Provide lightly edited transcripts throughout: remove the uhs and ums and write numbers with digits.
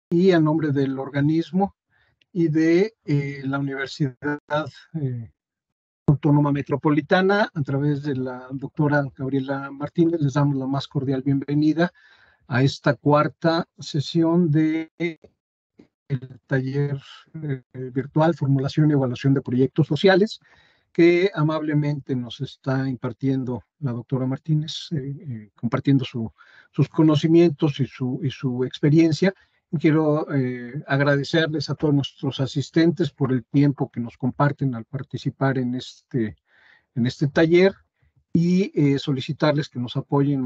y a nombre del organismo y de la Universidad Autónoma Metropolitana, a través de la doctora Gabriela Martínez, les damos la más cordial bienvenida a esta cuarta sesión del taller virtual Formulación y Evaluación de Proyectos Sociales, que amablemente nos está impartiendo la doctora Martínez, compartiendo sus conocimientos y su experiencia. Quiero agradecerles a todos nuestros asistentes por el tiempo que nos comparten al participar en este taller y solicitarles que nos apoyen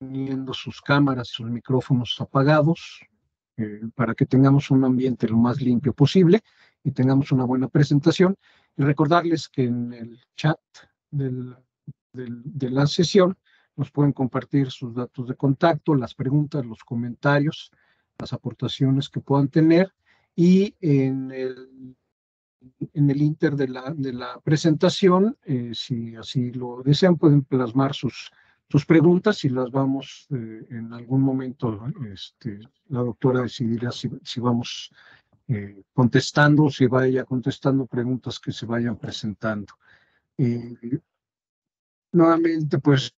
manteniendo sus cámaras y sus micrófonos apagados para que tengamos un ambiente lo más limpio posible y tengamos una buena presentación. Y recordarles que en el chat de la sesión nos pueden compartir sus datos de contacto, las preguntas, los comentarios, las aportaciones que puedan tener, y en el inter de la presentación, si así lo desean, pueden plasmar sus preguntas y las vamos en algún momento, la doctora decidirá si vamos contestando, si vaya contestando preguntas que se vayan presentando. Nuevamente, pues,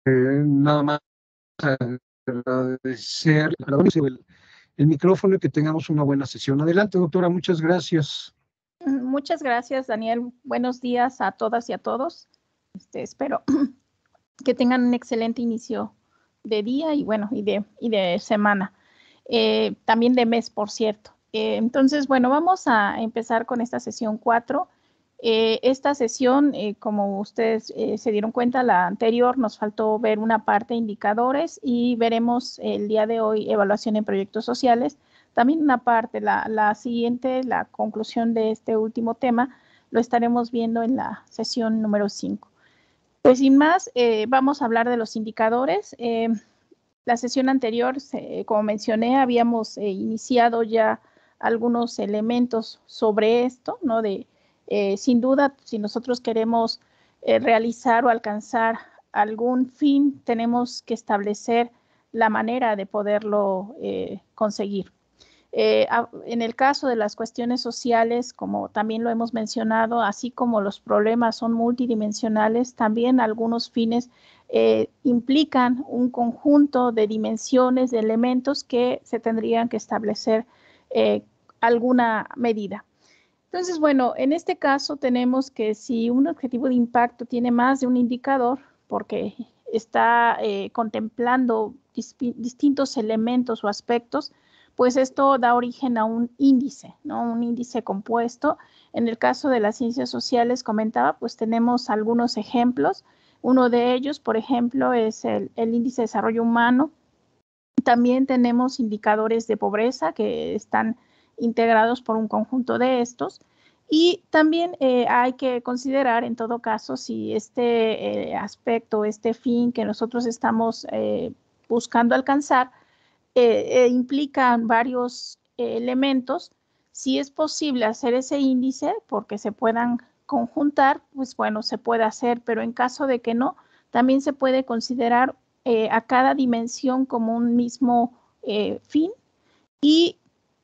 nada más agradecer el micrófono y que tengamos una buena sesión. Adelante, doctora, muchas gracias. Muchas gracias, Daniel. Buenos días a todas y a todos. Espero que tengan un excelente inicio de día y bueno, y de semana. También de mes, por cierto. Entonces, bueno, vamos a empezar con esta sesión 4. Esta sesión, como ustedes se dieron cuenta, la anterior nos faltó ver una parte de indicadores y veremos el día de hoy evaluación en proyectos sociales. También una parte, la siguiente, la conclusión de este último tema, lo estaremos viendo en la sesión número 5. Pues sin más, vamos a hablar de los indicadores. La sesión anterior, como mencioné, habíamos iniciado ya algunos elementos sobre esto, ¿no? Sin duda, si nosotros queremos realizar o alcanzar algún fin, tenemos que establecer la manera de poderlo conseguir. En el caso de las cuestiones sociales, como también lo hemos mencionado, así como los problemas son multidimensionales, también algunos fines implican un conjunto de dimensiones, de elementos que se tendrían que establecer alguna medida. Entonces, bueno, en este caso tenemos que si un objetivo de impacto tiene más de un indicador, porque está contemplando distintos elementos o aspectos, pues esto da origen a un índice, ¿no? Un índice compuesto. En el caso de las ciencias sociales, comentaba, pues tenemos algunos ejemplos. Uno de ellos, por ejemplo, es el índice de desarrollo humano. También tenemos indicadores de pobreza que están integrados por un conjunto de estos. Y también hay que considerar, en todo caso, si este aspecto, este fin que nosotros estamos buscando alcanzar, implican varios elementos. Si es posible hacer ese índice porque se puedan conjuntar, pues bueno, se puede hacer, pero en caso de que no, también se puede considerar a cada dimensión como un mismo fin y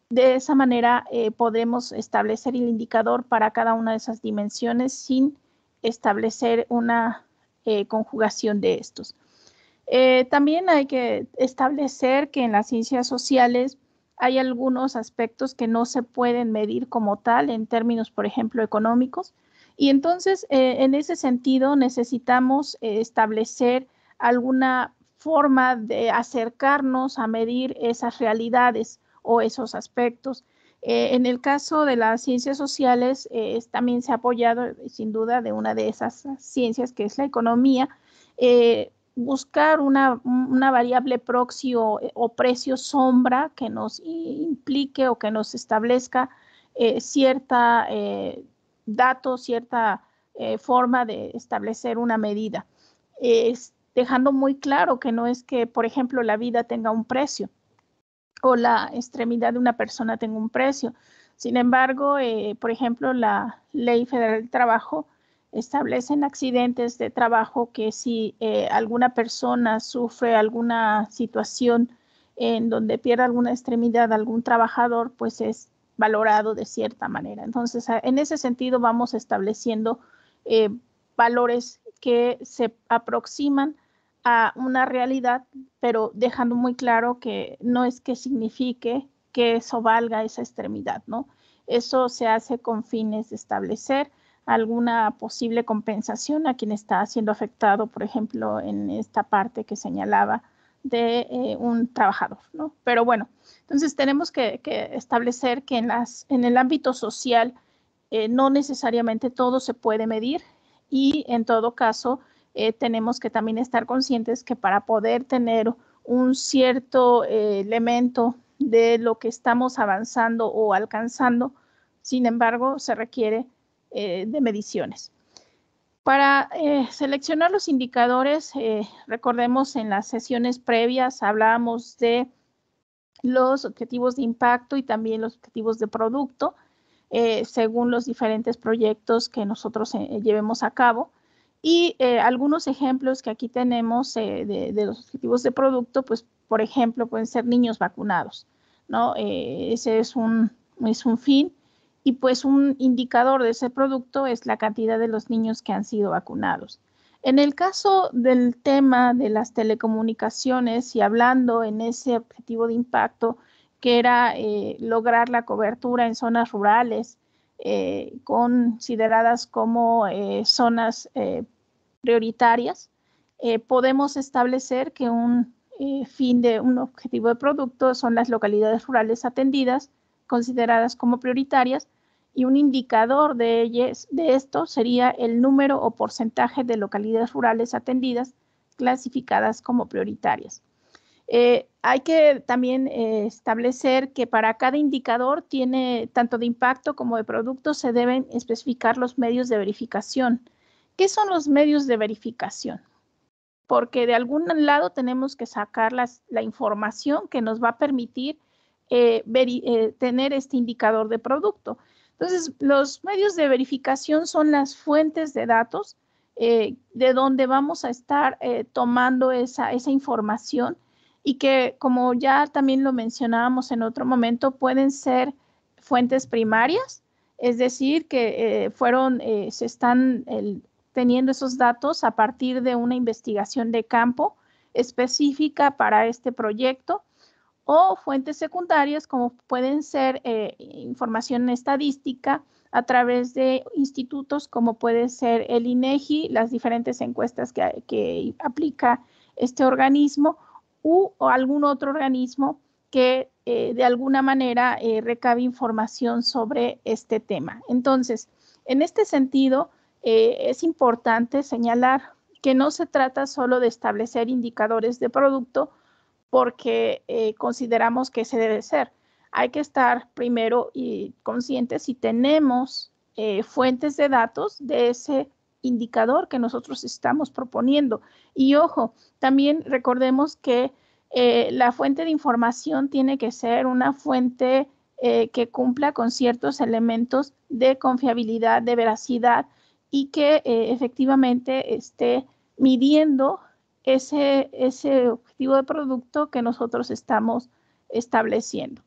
de esa manera podemos establecer el indicador para cada una de esas dimensiones sin establecer una conjugación de estos. También hay que establecer que en las ciencias sociales hay algunos aspectos que no se pueden medir como tal en términos, por ejemplo, económicos. Y entonces, en ese sentido, necesitamos establecer alguna forma de acercarnos a medir esas realidades o esos aspectos. En el caso de las ciencias sociales, también se ha apoyado, sin duda, de una de esas ciencias que es la economía, buscar una variable proxy o precio sombra que nos implique o que nos establezca cierta dato, cierta forma de establecer una medida. Dejando muy claro que no es que, por ejemplo, la vida tenga un precio o la extremidad de una persona tenga un precio. Sin embargo, por ejemplo, la Ley Federal del Trabajo establecen accidentes de trabajo que si alguna persona sufre alguna situación en donde pierde alguna extremidad algún trabajador, pues es valorado de cierta manera. Entonces, en ese sentido vamos estableciendo valores que se aproximan a una realidad, pero dejando muy claro que no es que signifique que eso valga esa extremidad, ¿no? Eso se hace con fines de establecer alguna posible compensación a quien está siendo afectado, por ejemplo, en esta parte que señalaba de un trabajador, ¿no? Pero bueno, entonces tenemos que establecer que en el ámbito social no necesariamente todo se puede medir y en todo caso tenemos que también estar conscientes que para poder tener un cierto elemento de lo que estamos avanzando o alcanzando, sin embargo, se requiere de mediciones. Para seleccionar los indicadores, recordemos en las sesiones previas hablábamos de los objetivos de impacto y también los objetivos de producto, según los diferentes proyectos que nosotros llevemos a cabo. Y algunos ejemplos que aquí tenemos de los objetivos de producto, pues, por ejemplo, pueden ser niños vacunados, ¿no? Ese es un fin. Y pues un indicador de ese producto es la cantidad de los niños que han sido vacunados. En el caso del tema de las telecomunicaciones y hablando en ese objetivo de impacto, que era lograr la cobertura en zonas rurales, consideradas como zonas prioritarias, podemos establecer que un fin de un objetivo de producto son las localidades rurales atendidas, consideradas como prioritarias, y un indicador de esto sería el número o porcentaje de localidades rurales atendidas clasificadas como prioritarias. Hay que también establecer que para cada indicador tiene tanto de impacto como de producto se deben especificar los medios de verificación. ¿Qué son los medios de verificación? Porque de algún lado tenemos que sacar la información que nos va a permitir tener este indicador de producto. Entonces, los medios de verificación son las fuentes de datos de donde vamos a estar tomando esa información y que, como ya también lo mencionábamos en otro momento, pueden ser fuentes primarias, es decir, que se están teniendo esos datos a partir de una investigación de campo específica para este proyecto, o fuentes secundarias como pueden ser información estadística a través de institutos como puede ser el INEGI, las diferentes encuestas que aplica este organismo o algún otro organismo que de alguna manera recabe información sobre este tema. Entonces, en este sentido, es importante señalar que no se trata solo de establecer indicadores de producto, porque consideramos que ese debe ser. Hay que estar primero conscientes si tenemos fuentes de datos de ese indicador que nosotros estamos proponiendo. Y ojo, también recordemos que la fuente de información tiene que ser una fuente que cumpla con ciertos elementos de confiabilidad, de veracidad y que efectivamente esté midiendo ese objetivo de producto que nosotros estamos estableciendo.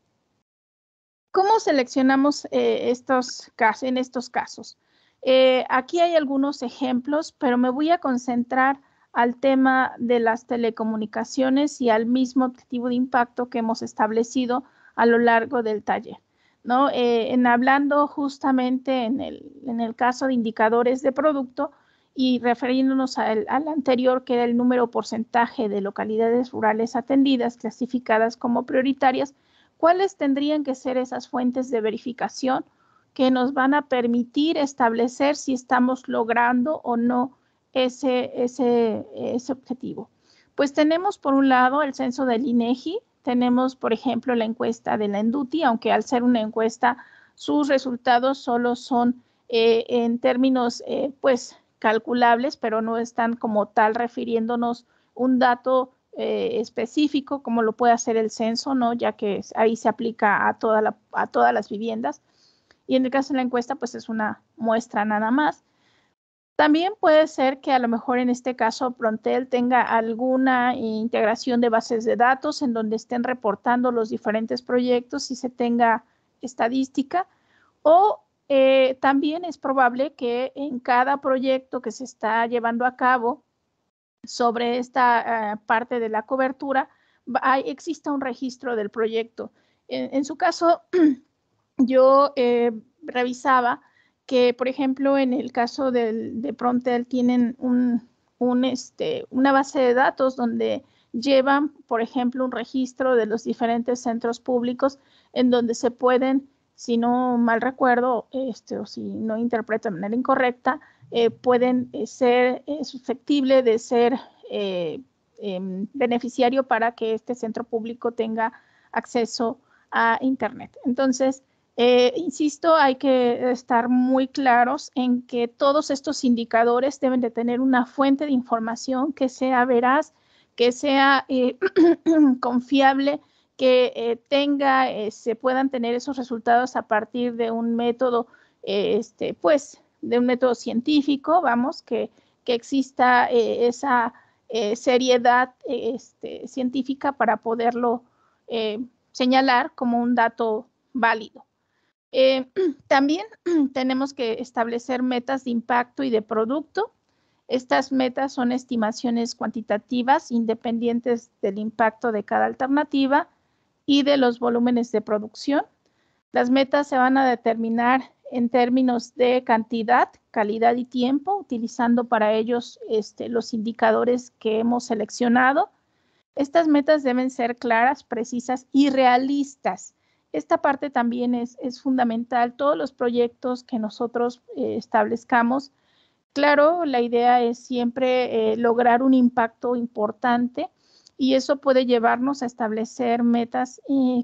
¿Cómo seleccionamos en estos casos? Aquí hay algunos ejemplos, pero me voy a concentrar al tema de las telecomunicaciones y al mismo objetivo de impacto que hemos establecido a lo largo del taller, ¿no? Hablando justamente en el caso de indicadores de producto, y refiriéndonos al anterior, que era el número porcentaje de localidades rurales atendidas, clasificadas como prioritarias, ¿cuáles tendrían que ser esas fuentes de verificación que nos van a permitir establecer si estamos logrando o no ese objetivo? Pues tenemos por un lado el censo del INEGI, tenemos por ejemplo la encuesta de la ENDUTI, aunque al ser una encuesta sus resultados solo son en términos pues calculables, pero no están como tal refiriéndonos un dato específico como lo puede hacer el censo, ¿no? Ya que ahí se aplica a todas las viviendas. Y en el caso de la encuesta, pues es una muestra nada más. También puede ser que a lo mejor en este caso Prontel tenga alguna integración de bases de datos en donde estén reportando los diferentes proyectos y se tenga estadística, o también es probable que en cada proyecto que se está llevando a cabo sobre esta parte de la cobertura exista un registro del proyecto. En su caso, yo revisaba que, por ejemplo, en el caso de Prontel tienen una base de datos donde llevan, por ejemplo, un registro de los diferentes centros públicos en donde se pueden, si no mal recuerdo, o si no interpreto de manera incorrecta, pueden ser susceptibles de ser beneficiario para que este centro público tenga acceso a Internet. Entonces, insisto, hay que estar muy claros en que todos estos indicadores deben de tener una fuente de información que sea veraz, que sea confiable, que se puedan tener esos resultados a partir de un método, pues, de un método científico, vamos, que exista esa seriedad científica para poderlo señalar como un dato válido. También tenemos que establecer metas de impacto y de producto. Estas metas son estimaciones cuantitativas independientes del impacto de cada alternativa y de los volúmenes de producción. Las metas se van a determinar en términos de cantidad, calidad y tiempo, utilizando para ellos los indicadores que hemos seleccionado. Estas metas deben ser claras, precisas y realistas. Esta parte también es fundamental. Todos los proyectos que nosotros establezcamos, claro, la idea es siempre lograr un impacto importante y eso puede llevarnos a establecer metas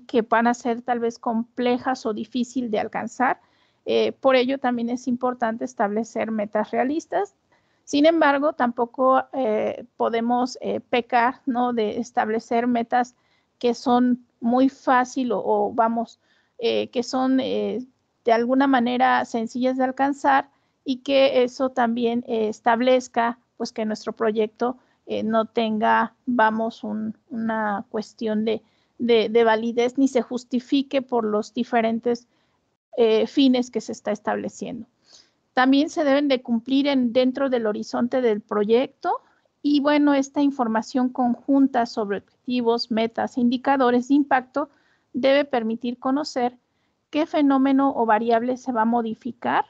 que van a ser tal vez complejas o difícil de alcanzar. Por ello también es importante establecer metas realistas. Sin embargo, tampoco podemos pecar, ¿no?, de establecer metas que son muy fácil o vamos, que son de alguna manera sencillas de alcanzar y que eso también establezca pues que nuestro proyecto no tenga, vamos, una cuestión de validez ni se justifique por los diferentes fines que se está estableciendo. También se deben de cumplir dentro del horizonte del proyecto y bueno, esta información conjunta sobre objetivos, metas e indicadores de impacto debe permitir conocer qué fenómeno o variable se va a modificar,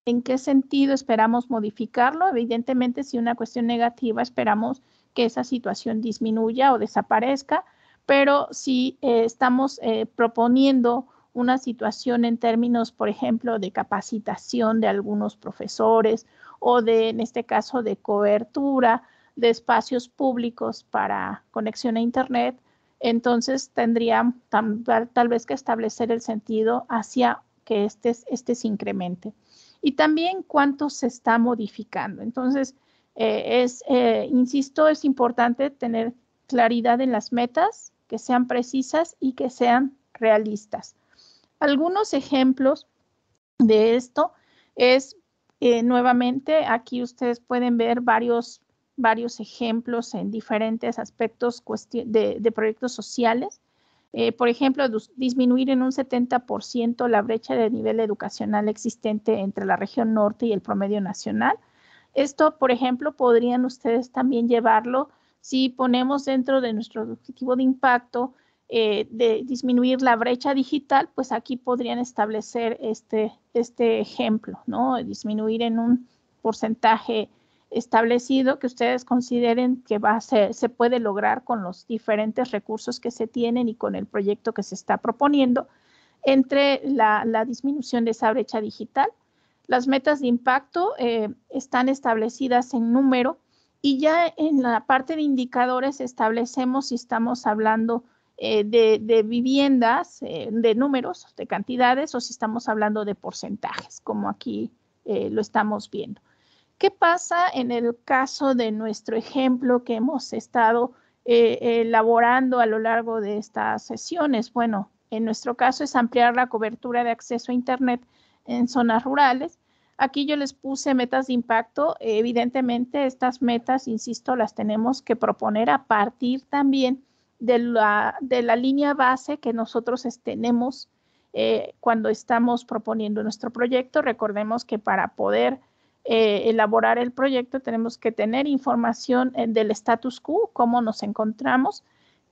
en qué sentido esperamos modificarlo. Evidentemente, si una cuestión negativa, esperamos que esa situación disminuya o desaparezca, pero si estamos proponiendo una situación en términos, por ejemplo, de capacitación de algunos profesores o en este caso, de cobertura de espacios públicos para conexión a Internet, entonces tendría tal vez que establecer el sentido hacia que este se incremente. Y también cuánto se está modificando. Entonces, insisto, es importante tener claridad en las metas, que sean precisas y que sean realistas. Algunos ejemplos de esto es, nuevamente, aquí ustedes pueden ver varios ejemplos en diferentes aspectos de proyectos sociales. Por ejemplo, disminuir en un 70% la brecha de nivel educacional existente entre la región norte y el promedio nacional. Esto, por ejemplo, podrían ustedes también llevarlo si ponemos dentro de nuestro objetivo de impacto de disminuir la brecha digital, pues aquí podrían establecer este ejemplo, ¿no? Disminuir en un porcentaje establecido que ustedes consideren que se puede lograr con los diferentes recursos que se tienen y con el proyecto que se está proponiendo entre la disminución de esa brecha digital. Las metas de impacto están establecidas en número y ya en la parte de indicadores establecemos si estamos hablando de viviendas, de números, de cantidades, o si estamos hablando de porcentajes, como aquí lo estamos viendo. ¿Qué pasa en el caso de nuestro ejemplo que hemos estado elaborando a lo largo de estas sesiones? Bueno, en nuestro caso es ampliar la cobertura de acceso a Internet en zonas rurales. Aquí yo les puse metas de impacto. Evidentemente, estas metas, insisto, las tenemos que proponer a partir también de la línea base que nosotros tenemos cuando estamos proponiendo nuestro proyecto. Recordemos que para poder elaborar el proyecto tenemos que tener información del status quo, cómo nos encontramos,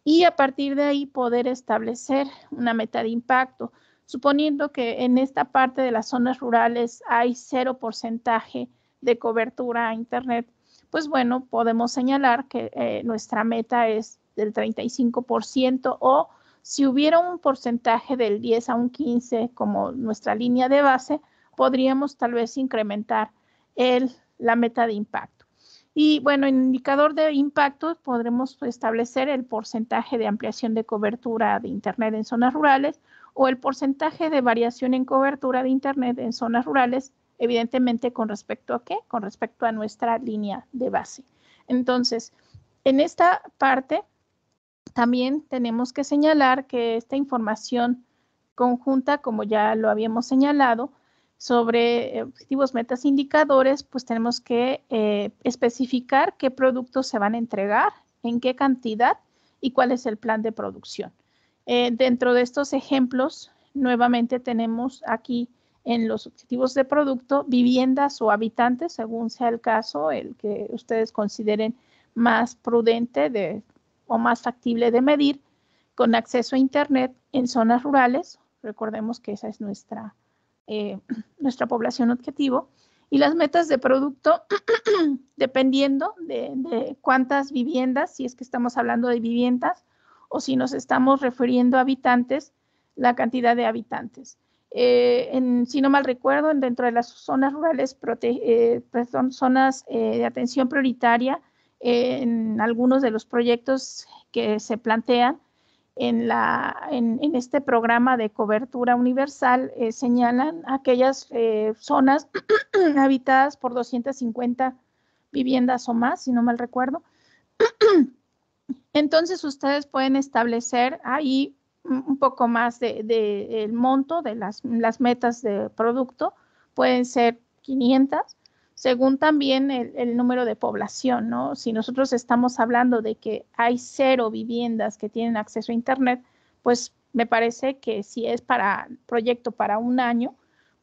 y a partir de ahí poder establecer una meta de impacto. Suponiendo que en esta parte de las zonas rurales hay 0% de cobertura a Internet, pues bueno, podemos señalar que nuestra meta es del 35%, o si hubiera un porcentaje del 10 a un 15 como nuestra línea de base, podríamos tal vez incrementar la meta de impacto. Y bueno, en indicador de impacto podremos establecer el porcentaje de ampliación de cobertura de Internet en zonas rurales, o el porcentaje de variación en cobertura de Internet en zonas rurales, evidentemente con respecto a ¿qué? Con respecto a nuestra línea de base. Entonces, en esta parte también tenemos que señalar que esta información conjunta, como ya lo habíamos señalado, sobre objetivos, metas, indicadores, pues tenemos que especificar qué productos se van a entregar, en qué cantidad y cuál es el plan de producción. Dentro de estos ejemplos, nuevamente tenemos aquí en los objetivos de producto viviendas o habitantes, según sea el caso, el que ustedes consideren más prudente o más factible de medir, con acceso a Internet en zonas rurales. Recordemos que esa es nuestra población objetivo. Y las metas de producto, dependiendo de cuántas viviendas, si es que estamos hablando de viviendas, o si nos estamos refiriendo a habitantes, la cantidad de habitantes. Si no mal recuerdo, dentro de las zonas rurales, zonas de atención prioritaria, en algunos de los proyectos que se plantean en este programa de cobertura universal, señalan aquellas zonas habitadas por 250 viviendas o más, si no mal recuerdo. Entonces, ustedes pueden establecer ahí un poco más del monto de las metas de producto. Pueden ser 500, según también el número de población, ¿no? Si nosotros estamos hablando de que hay 0 viviendas que tienen acceso a Internet, pues me parece que si es para proyecto para un año,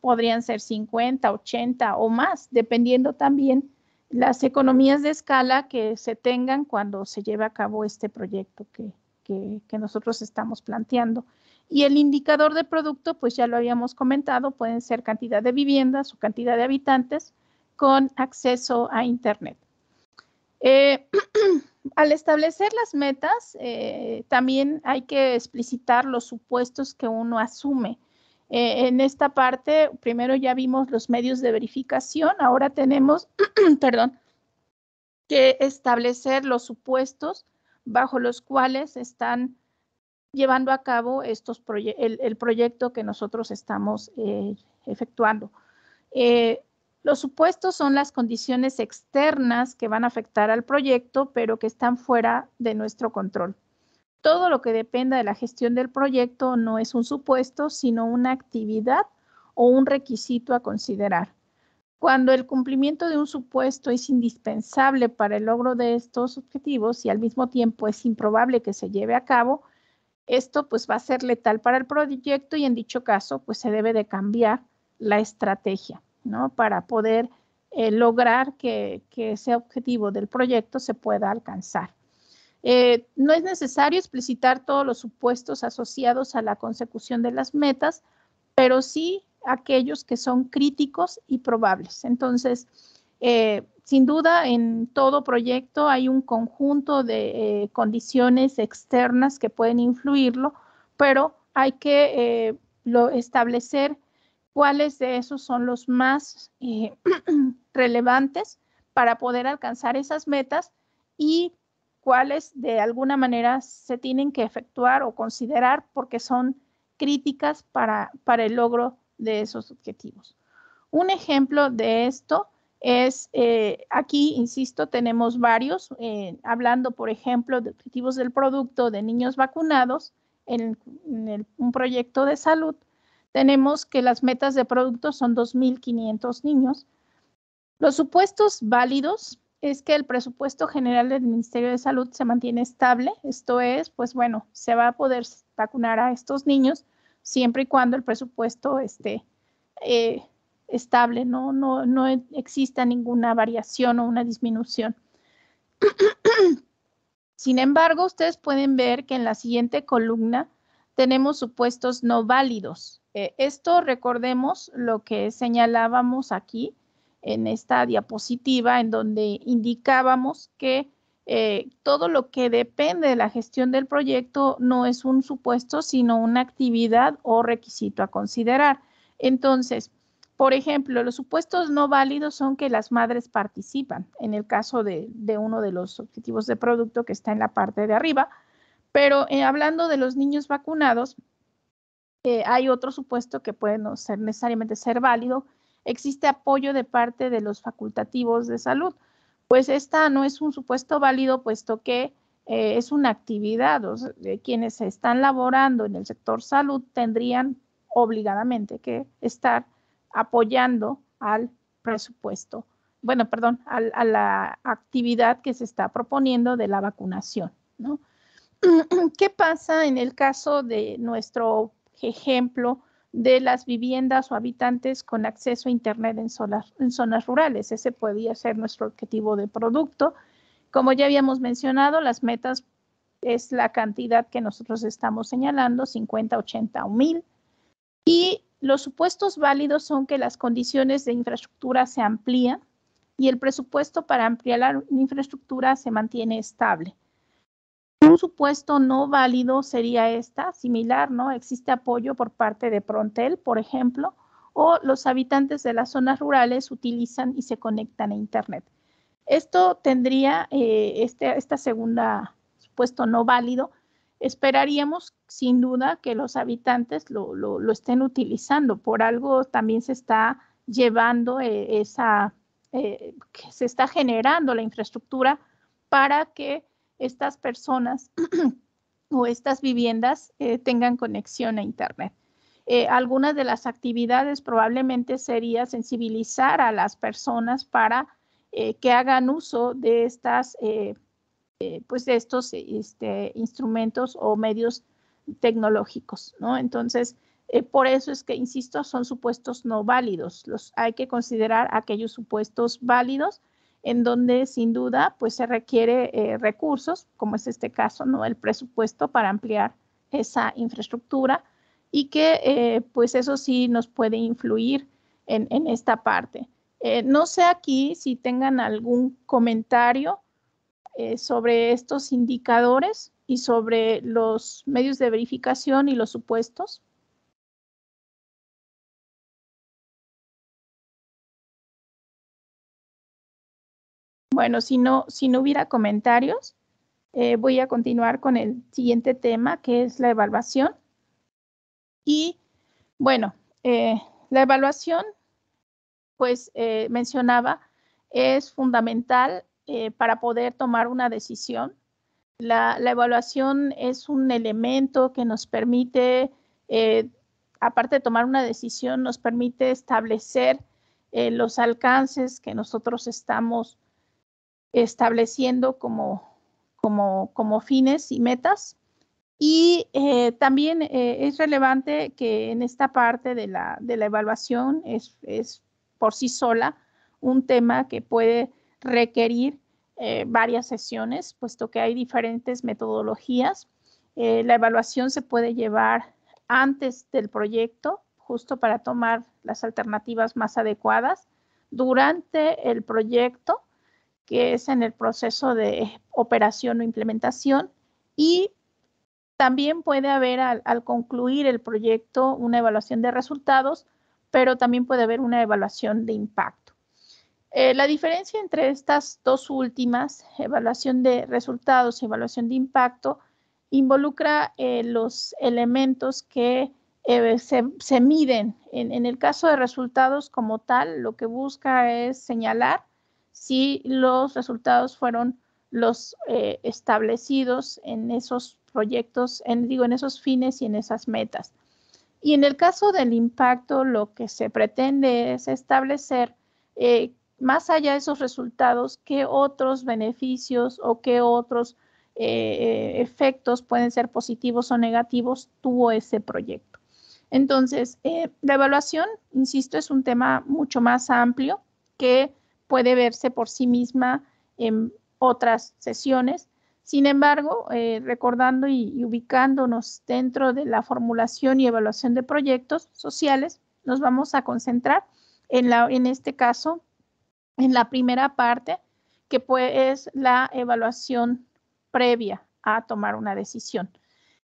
podrían ser 50, 80 o más, dependiendo también las economías de escala que se tengan cuando se lleve a cabo este proyecto que nosotros estamos planteando. Y el indicador de producto, pues ya lo habíamos comentado, pueden ser cantidad de viviendas o cantidad de habitantes con acceso a Internet. Al establecer las metas, también hay que explicitar los supuestos que uno asume. En esta parte, primero ya vimos los medios de verificación, ahora tenemos, perdón, que establecer los supuestos bajo los cuales están llevando a cabo el proyecto que nosotros estamos efectuando. Los supuestos son las condiciones externas que van a afectar al proyecto, pero que están fuera de nuestro control. Todo lo que dependa de la gestión del proyecto no es un supuesto, sino una actividad o un requisito a considerar. Cuando el cumplimiento de un supuesto es indispensable para el logro de estos objetivos y al mismo tiempo es improbable que se lleve a cabo, esto pues va a ser letal para el proyecto y en dicho caso pues se debe de cambiar la estrategia, ¿no? Para poder lograr que ese objetivo del proyecto se pueda alcanzar. No es necesario explicitar todos los supuestos asociados a la consecución de las metas, pero sí aquellos que son críticos y probables. Entonces, sin duda, en todo proyecto hay un conjunto de condiciones externas que pueden influirlo, pero hay que establecer cuáles de esos son los más relevantes para poder alcanzar esas metas y cuáles de alguna manera se tienen que efectuar o considerar porque son críticas para el logro de esos objetivos. Un ejemplo de esto es, aquí, insisto, tenemos varios, hablando, por ejemplo, de objetivos del producto de niños vacunados en un proyecto de salud. tenemos que las metas de producto son 2.500 niños. Los supuestos válidos es que el presupuesto general del Ministerio de Salud se mantiene estable. Esto es, pues bueno, se va a poder vacunar a estos niños siempre y cuando el presupuesto esté estable, no exista ninguna variación o una disminución. Sin embargo, ustedes pueden ver que en la siguiente columna tenemos supuestos no válidos. Esto recordemos lo que señalábamos aquí en esta diapositiva, en donde indicábamos que todo lo que depende de la gestión del proyecto no es un supuesto, sino una actividad o requisito a considerar. Entonces, por ejemplo, los supuestos no válidos son que las madres participan, en el caso de uno de los objetivos de producto que está en la parte de arriba, pero hablando de los niños vacunados, hay otro supuesto que puede no ser necesariamente ser válido. Existe apoyo de parte de los facultativos de salud. Pues esta no es un supuesto válido, puesto que es una actividad. O sea, quienes están laborando en el sector salud tendrían obligadamente que estar apoyando al presupuesto, bueno, perdón, a la actividad que se está proponiendo de la vacunación, ¿no? ¿Qué pasa en el caso de nuestro ejemplo de las viviendas o habitantes con acceso a Internet en zonas rurales? Ese podría ser nuestro objetivo de producto. Como ya habíamos mencionado, las metas es la cantidad que nosotros estamos señalando, 50, 80 o 1,000. Y los supuestos válidos son que las condiciones de infraestructura se amplían y el presupuesto para ampliar la infraestructura se mantiene estable. Un supuesto no válido sería similar, ¿no? Existe apoyo por parte de Prontel, por ejemplo, o los habitantes de las zonas rurales utilizan y se conectan a Internet. Esto tendría, esta segunda supuesto no válido, esperaríamos sin duda que los habitantes lo estén utilizando. Por algo también se está llevando que se está generando la infraestructura para que estas personas o estas viviendas tengan conexión a Internet. Algunas de las actividades probablemente sería sensibilizar a las personas para que hagan uso de estas pues de estos instrumentos o medios tecnológicos, ¿no? Entonces, por eso es que, insisto, son supuestos no válidos. Hay que considerar aquellos supuestos válidos en donde, sin duda, pues se requiere recursos, como es este caso, ¿no? El presupuesto para ampliar esa infraestructura y que, pues eso sí nos puede influir en esta parte. No sé aquí si tengan algún comentario sobre estos indicadores y sobre los medios de verificación y los supuestos. Bueno, si no hubiera comentarios, voy a continuar con el siguiente tema, que es la evaluación. Y bueno, la evaluación, pues mencionaba, es fundamental para poder tomar una decisión. La evaluación es un elemento que nos permite, aparte de tomar una decisión, nos permite establecer los alcances que nosotros estamos estableciendo como fines y metas. Y también es relevante que en esta parte de la evaluación es por sí sola un tema que puede requerir varias sesiones, puesto que hay diferentes metodologías. La evaluación se puede llevar antes del proyecto, justo para tomar las alternativas más adecuadas, durante el proyecto, que es en el proceso de operación o implementación, y también puede haber al concluir el proyecto una evaluación de resultados, pero también puede haber una evaluación de impacto. La diferencia entre estas dos últimas, evaluación de resultados y evaluación de impacto, involucra los elementos que se miden. En el caso de resultados como tal, lo que busca es señalar si los resultados fueron los establecidos en esos proyectos, en esos fines y en esas metas. Y en el caso del impacto, lo que se pretende es establecer, más allá de esos resultados, qué otros beneficios o qué otros efectos pueden ser positivos o negativos tuvo ese proyecto. Entonces, la evaluación, insisto, es un tema mucho más amplio que puede verse por sí misma en otras sesiones. Sin embargo, recordando y ubicándonos dentro de la formulación y evaluación de proyectos sociales, nos vamos a concentrar en este caso, en la primera parte, que es la evaluación previa a tomar una decisión.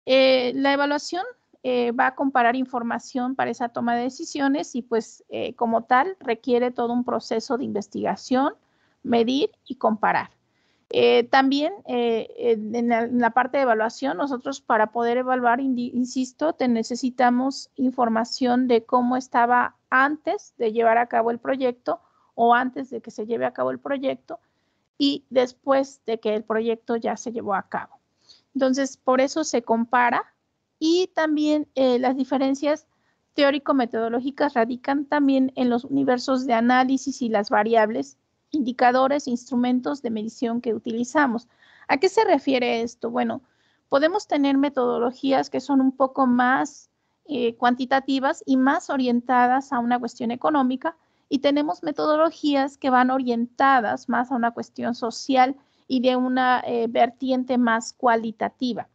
La evaluación va a comparar información para esa toma de decisiones y pues como tal requiere todo un proceso de investigación, medir y comparar. También en la parte de evaluación, nosotros para poder evaluar, insisto, necesitamos información de cómo estaba antes de llevar a cabo el proyecto o antes de que se lleve a cabo el proyecto y después de que el proyecto ya se llevó a cabo. Entonces, por eso se compara y también las diferencias teórico-metodológicas radican también en los universos de análisis y las variables, indicadores e instrumentos de medición que utilizamos. ¿A qué se refiere esto? Bueno, podemos tener metodologías que son un poco más cuantitativas y más orientadas a una cuestión económica y tenemos metodologías que van orientadas más a una cuestión social y de una vertiente más cualitativa.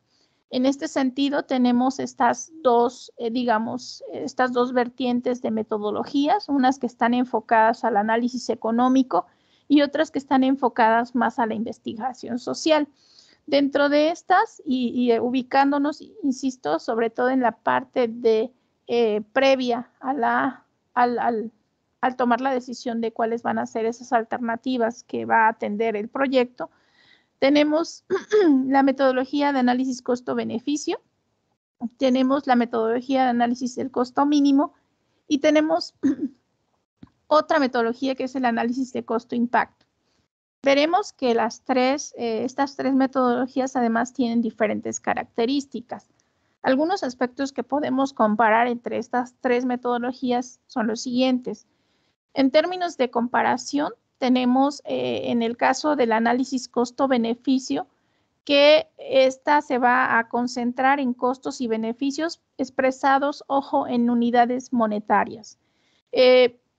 En este sentido, tenemos estas dos, estas dos vertientes de metodologías, unas que están enfocadas al análisis económico y otras que están enfocadas más a la investigación social. Dentro de estas, y ubicándonos, insisto, sobre todo en la parte de previa a al tomar la decisión de cuáles van a ser esas alternativas que va a atender el proyecto, tenemos la metodología de análisis costo-beneficio, tenemos la metodología de análisis del costo mínimo y tenemos otra metodología que es el análisis de costo-impacto. Veremos que estas tres metodologías además tienen diferentes características. Algunos aspectos que podemos comparar entre estas tres metodologías son los siguientes. En términos de comparación, tenemos en el caso del análisis costo-beneficio que esta se va a concentrar en costos y beneficios expresados, ojo, en unidades monetarias.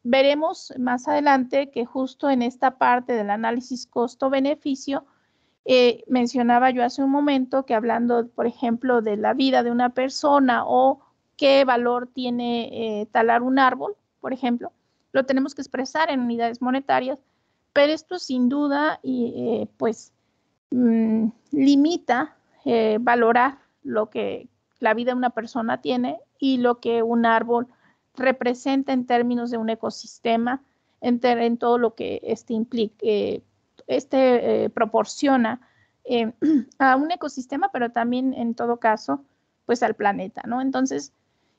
Veremos más adelante que justo en esta parte del análisis costo-beneficio, mencionaba yo hace un momento que hablando, por ejemplo, de la vida de una persona o qué valor tiene talar un árbol, por ejemplo, lo tenemos que expresar en unidades monetarias, pero esto sin duda limita valorar lo que la vida de una persona tiene y lo que un árbol representa en términos de un ecosistema, en todo lo que proporciona a un ecosistema, pero también en todo caso, pues al planeta, ¿no? Entonces,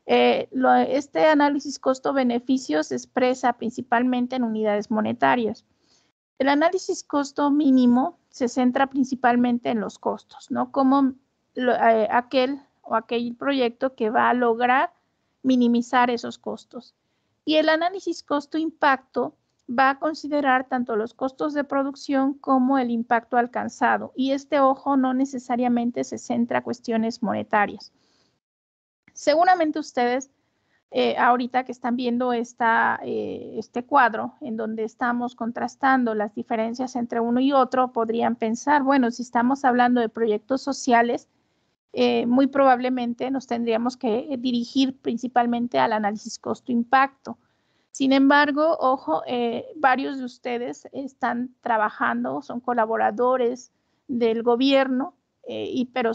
este análisis costo-beneficio se expresa principalmente en unidades monetarias. El análisis costo mínimo se centra principalmente en los costos, ¿no? Como aquel proyecto que va a lograr minimizar esos costos. Y el análisis costo-impacto va a considerar tanto los costos de producción como el impacto alcanzado. Y ojo, no necesariamente se centra en cuestiones monetarias. Seguramente ustedes, ahorita que están viendo este cuadro en donde estamos contrastando las diferencias entre uno y otro, podrían pensar, bueno, si estamos hablando de proyectos sociales, muy probablemente nos tendríamos que dirigir principalmente al análisis costo-impacto. Sin embargo, ojo, varios de ustedes están trabajando, son colaboradores del gobierno, pero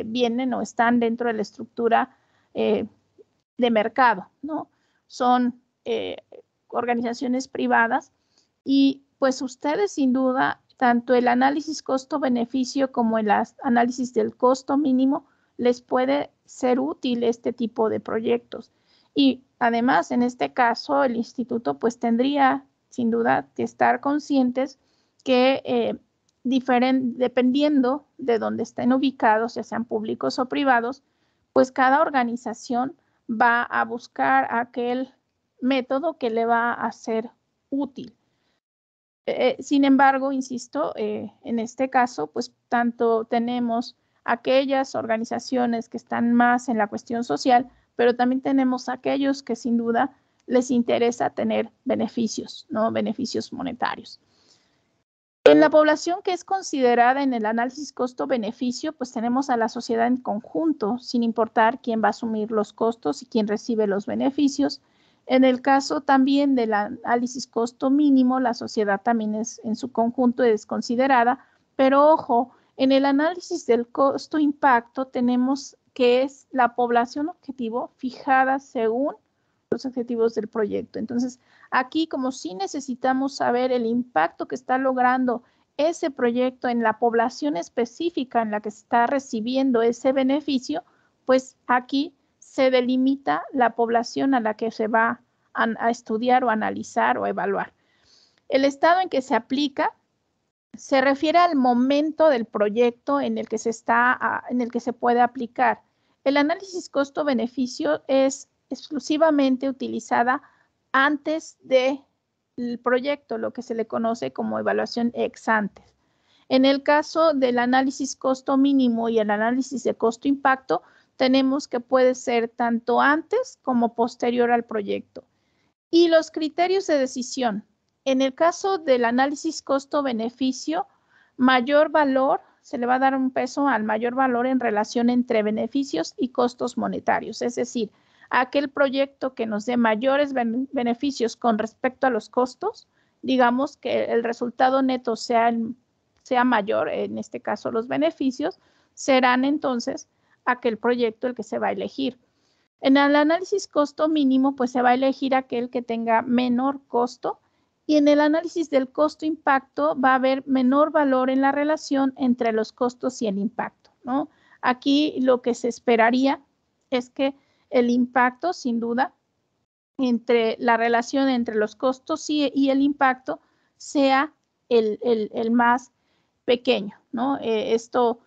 vienen o están dentro de la estructura de mercado, ¿no? Son organizaciones privadas y pues ustedes sin duda, tanto el análisis costo-beneficio como el análisis del costo mínimo les puede ser útil este tipo de proyectos. Y además, en este caso, el instituto pues tendría sin duda que estar conscientes que dependiendo de dónde estén ubicados, ya sean públicos o privados, pues cada organización va a buscar aquel método que le va a ser útil. Sin embargo, insisto, en este caso, pues tanto tenemos aquellas organizaciones que están más en la cuestión social, pero también tenemos aquellos que sin duda les interesa tener beneficios, ¿no? Beneficios monetarios. En la población que es considerada en el análisis costo-beneficio, pues tenemos a la sociedad en conjunto, sin importar quién va a asumir los costos y quién recibe los beneficios. En el caso también del análisis costo mínimo, la sociedad también es en su conjunto es considerada, pero ojo, en el análisis del costo-impacto tenemos que es la población objetivo fijada según los objetivos del proyecto. Entonces, aquí como sí necesitamos saber el impacto que está logrando ese proyecto en la población específica en la que está recibiendo ese beneficio, pues aquí se delimita la población a la que se va a estudiar o analizar o evaluar. El estado en que se aplica se refiere al momento del proyecto en el que se puede aplicar. El análisis costo-beneficio es exclusivamente utilizada antes del proyecto, lo que se le conoce como evaluación ex ante. En el caso del análisis costo mínimo y el análisis de costo-impacto, tenemos que puede ser tanto antes como posterior al proyecto. Y los criterios de decisión. En el caso del análisis costo-beneficio, mayor valor, se le va a dar un peso al mayor valor en relación entre beneficios y costos monetarios. Es decir, aquel proyecto que nos dé mayores beneficios con respecto a los costos, digamos que el resultado neto sea mayor, en este caso los beneficios, serán entonces aquel proyecto el que se va a elegir. En el análisis costo mínimo, pues se va a elegir aquel que tenga menor costo, y en el análisis del costo-impacto va a haber menor valor en la relación entre los costos y el impacto, ¿no? Aquí lo que se esperaría es que el impacto, sin duda, entre la relación entre los costos y el impacto sea el más pequeño, ¿no? Esto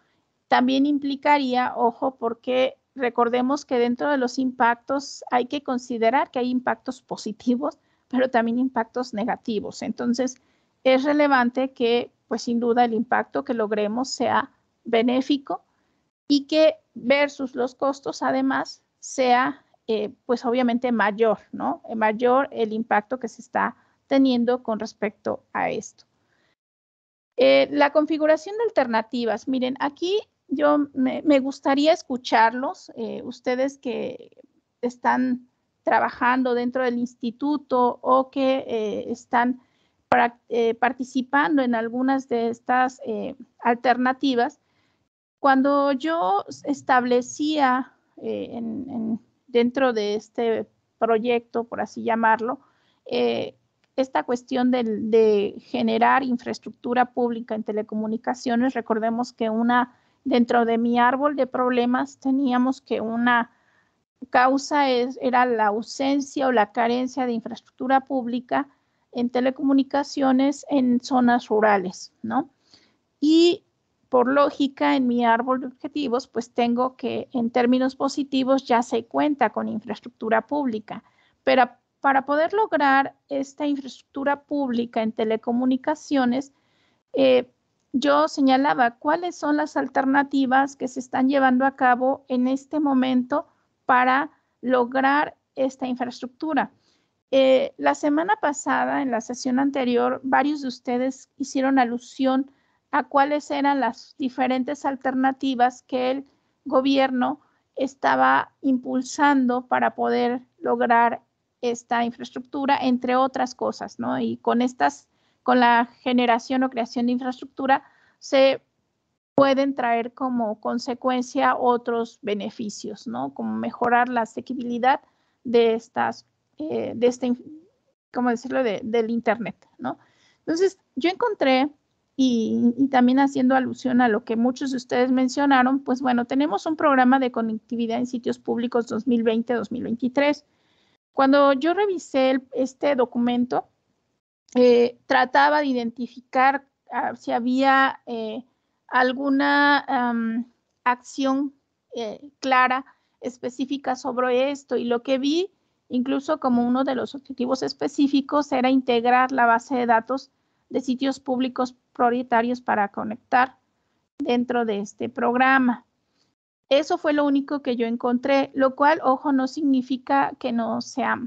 también implicaría, ojo, porque recordemos que dentro de los impactos hay que considerar que hay impactos positivos, pero también impactos negativos. Entonces, es relevante que, pues sin duda, el impacto que logremos sea benéfico y que versus los costos, además, sea, pues obviamente mayor, ¿no? Mayor el impacto que se está teniendo con respecto a esto. La configuración de alternativas. Miren, aquí yo me gustaría escucharlos, ustedes que están trabajando dentro del instituto o que están participando en algunas de estas alternativas. Cuando yo establecía dentro de este proyecto, por así llamarlo, esta cuestión de generar infraestructura pública en telecomunicaciones, recordemos que dentro de mi árbol de problemas teníamos que una causa era la ausencia o la carencia de infraestructura pública en telecomunicaciones en zonas rurales, ¿no? Y por lógica, en mi árbol de objetivos, pues tengo que en términos positivos ya se cuenta con infraestructura pública, pero para poder lograr esta infraestructura pública en telecomunicaciones, yo señalaba cuáles son las alternativas que se están llevando a cabo en este momento para lograr esta infraestructura. La semana pasada, en la sesión anterior, varios de ustedes hicieron alusión a cuáles eran las diferentes alternativas que el gobierno estaba impulsando para poder lograr esta infraestructura, entre otras cosas, ¿no? Y con la generación o creación de infraestructura se pueden traer como consecuencia otros beneficios, ¿no? Como mejorar la asequibilidad de ¿cómo decirlo?, del Internet, ¿no? Entonces, yo encontré, y también haciendo alusión a lo que muchos de ustedes mencionaron, pues bueno, tenemos un programa de conectividad en sitios públicos 2020-2023. Cuando yo revisé este documento, trataba de identificar si había alguna acción clara específica sobre esto, y lo que vi, incluso como uno de los objetivos específicos, era integrar la base de datos de sitios públicos prioritarios para conectar dentro de este programa. Eso fue lo único que yo encontré, lo cual, ojo, no significa que no sea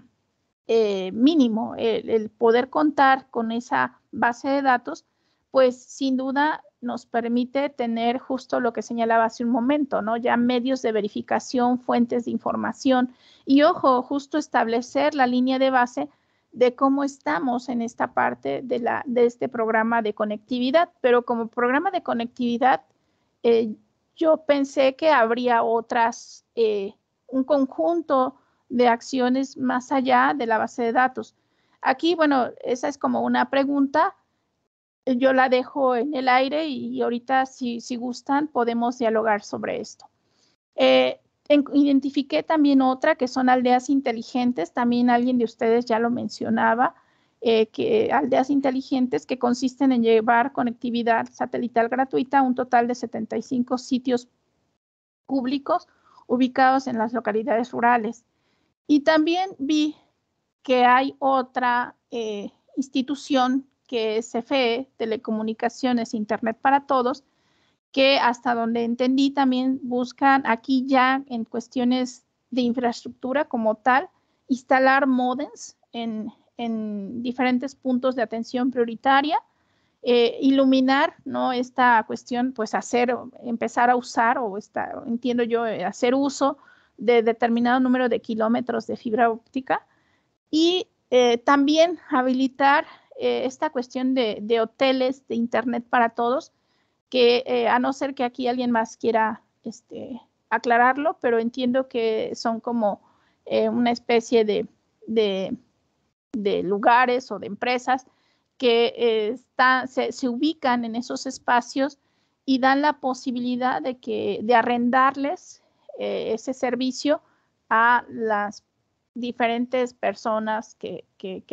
mínimo el poder contar con esa base de datos, pues sin duda nos permite tener justo lo que señalaba hace un momento, ¿no? Ya medios de verificación, fuentes de información y, ojo, justo establecer la línea de base de cómo estamos en esta parte de este programa de conectividad. Pero como programa de conectividad, yo pensé que habría otras, un conjunto de acciones más allá de la base de datos. Aquí, bueno, esa es como una pregunta. Yo la dejo en el aire y ahorita, si gustan, podemos dialogar sobre esto. Identifiqué también otra que son aldeas inteligentes. También alguien de ustedes ya lo mencionaba, que aldeas inteligentes que consisten en llevar conectividad satelital gratuita a un total de 75 sitios públicos ubicados en las localidades rurales. Y también vi que hay otra institución que es CFE, Telecomunicaciones e Internet para Todos, que hasta donde entendí también buscan aquí ya en cuestiones de infraestructura como tal, instalar módems en diferentes puntos de atención prioritaria, iluminar, ¿no? Esta cuestión, pues empezar a usar, entiendo yo, hacer uso de determinado número de kilómetros de fibra óptica, y también habilitar esta cuestión de hoteles de Internet para todos, que a no ser que aquí alguien más quiera aclararlo, pero entiendo que son como una especie de lugares o de empresas que se ubican en esos espacios y dan la posibilidad de arrendarles ese servicio a las diferentes personas que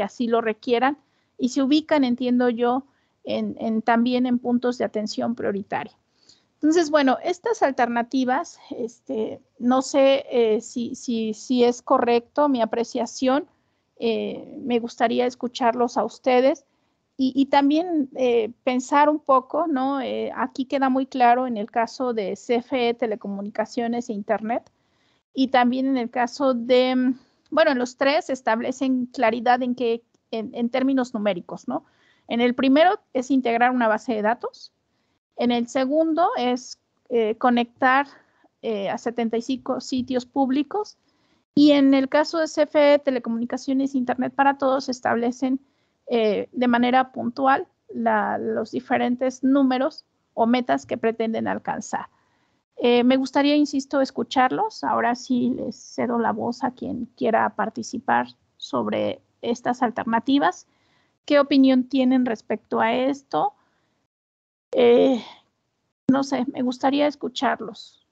así lo requieran, y se ubican, entiendo yo, también en puntos de atención prioritaria. Entonces, bueno, estas alternativas, no sé si es correcto mi apreciación. Me gustaría escucharlos a ustedes y también pensar un poco, ¿no? Aquí queda muy claro en el caso de CFE, Telecomunicaciones e Internet, y también en el caso de, bueno, los tres establecen claridad en términos numéricos, ¿no? En el primero es integrar una base de datos. En el segundo es conectar a 75 sitios públicos. Y en el caso de CFE, Telecomunicaciones e Internet para Todos, establecen de manera puntual los diferentes números o metas que pretenden alcanzar. Me gustaría, insisto, escucharlos. Ahora sí les cedo la voz a quien quiera participar sobre estas alternativas. ¿Qué opinión tienen respecto a esto? No sé, me gustaría escucharlos.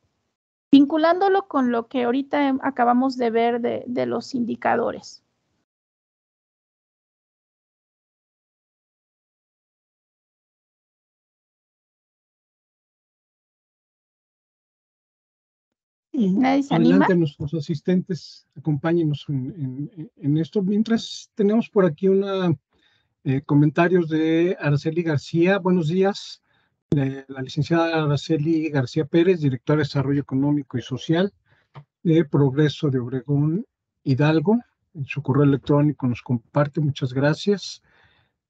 Vinculándolo con lo que ahorita acabamos de ver de los indicadores. ¿Nadie se anima? Adelante, nuestros asistentes, acompáñenos en esto. Mientras tenemos por aquí comentarios de Araceli García. Buenos días. La licenciada Araceli García Pérez, directora de Desarrollo Económico y Social de Progreso de Obregón Hidalgo. En su correo electrónico nos comparte, muchas gracias.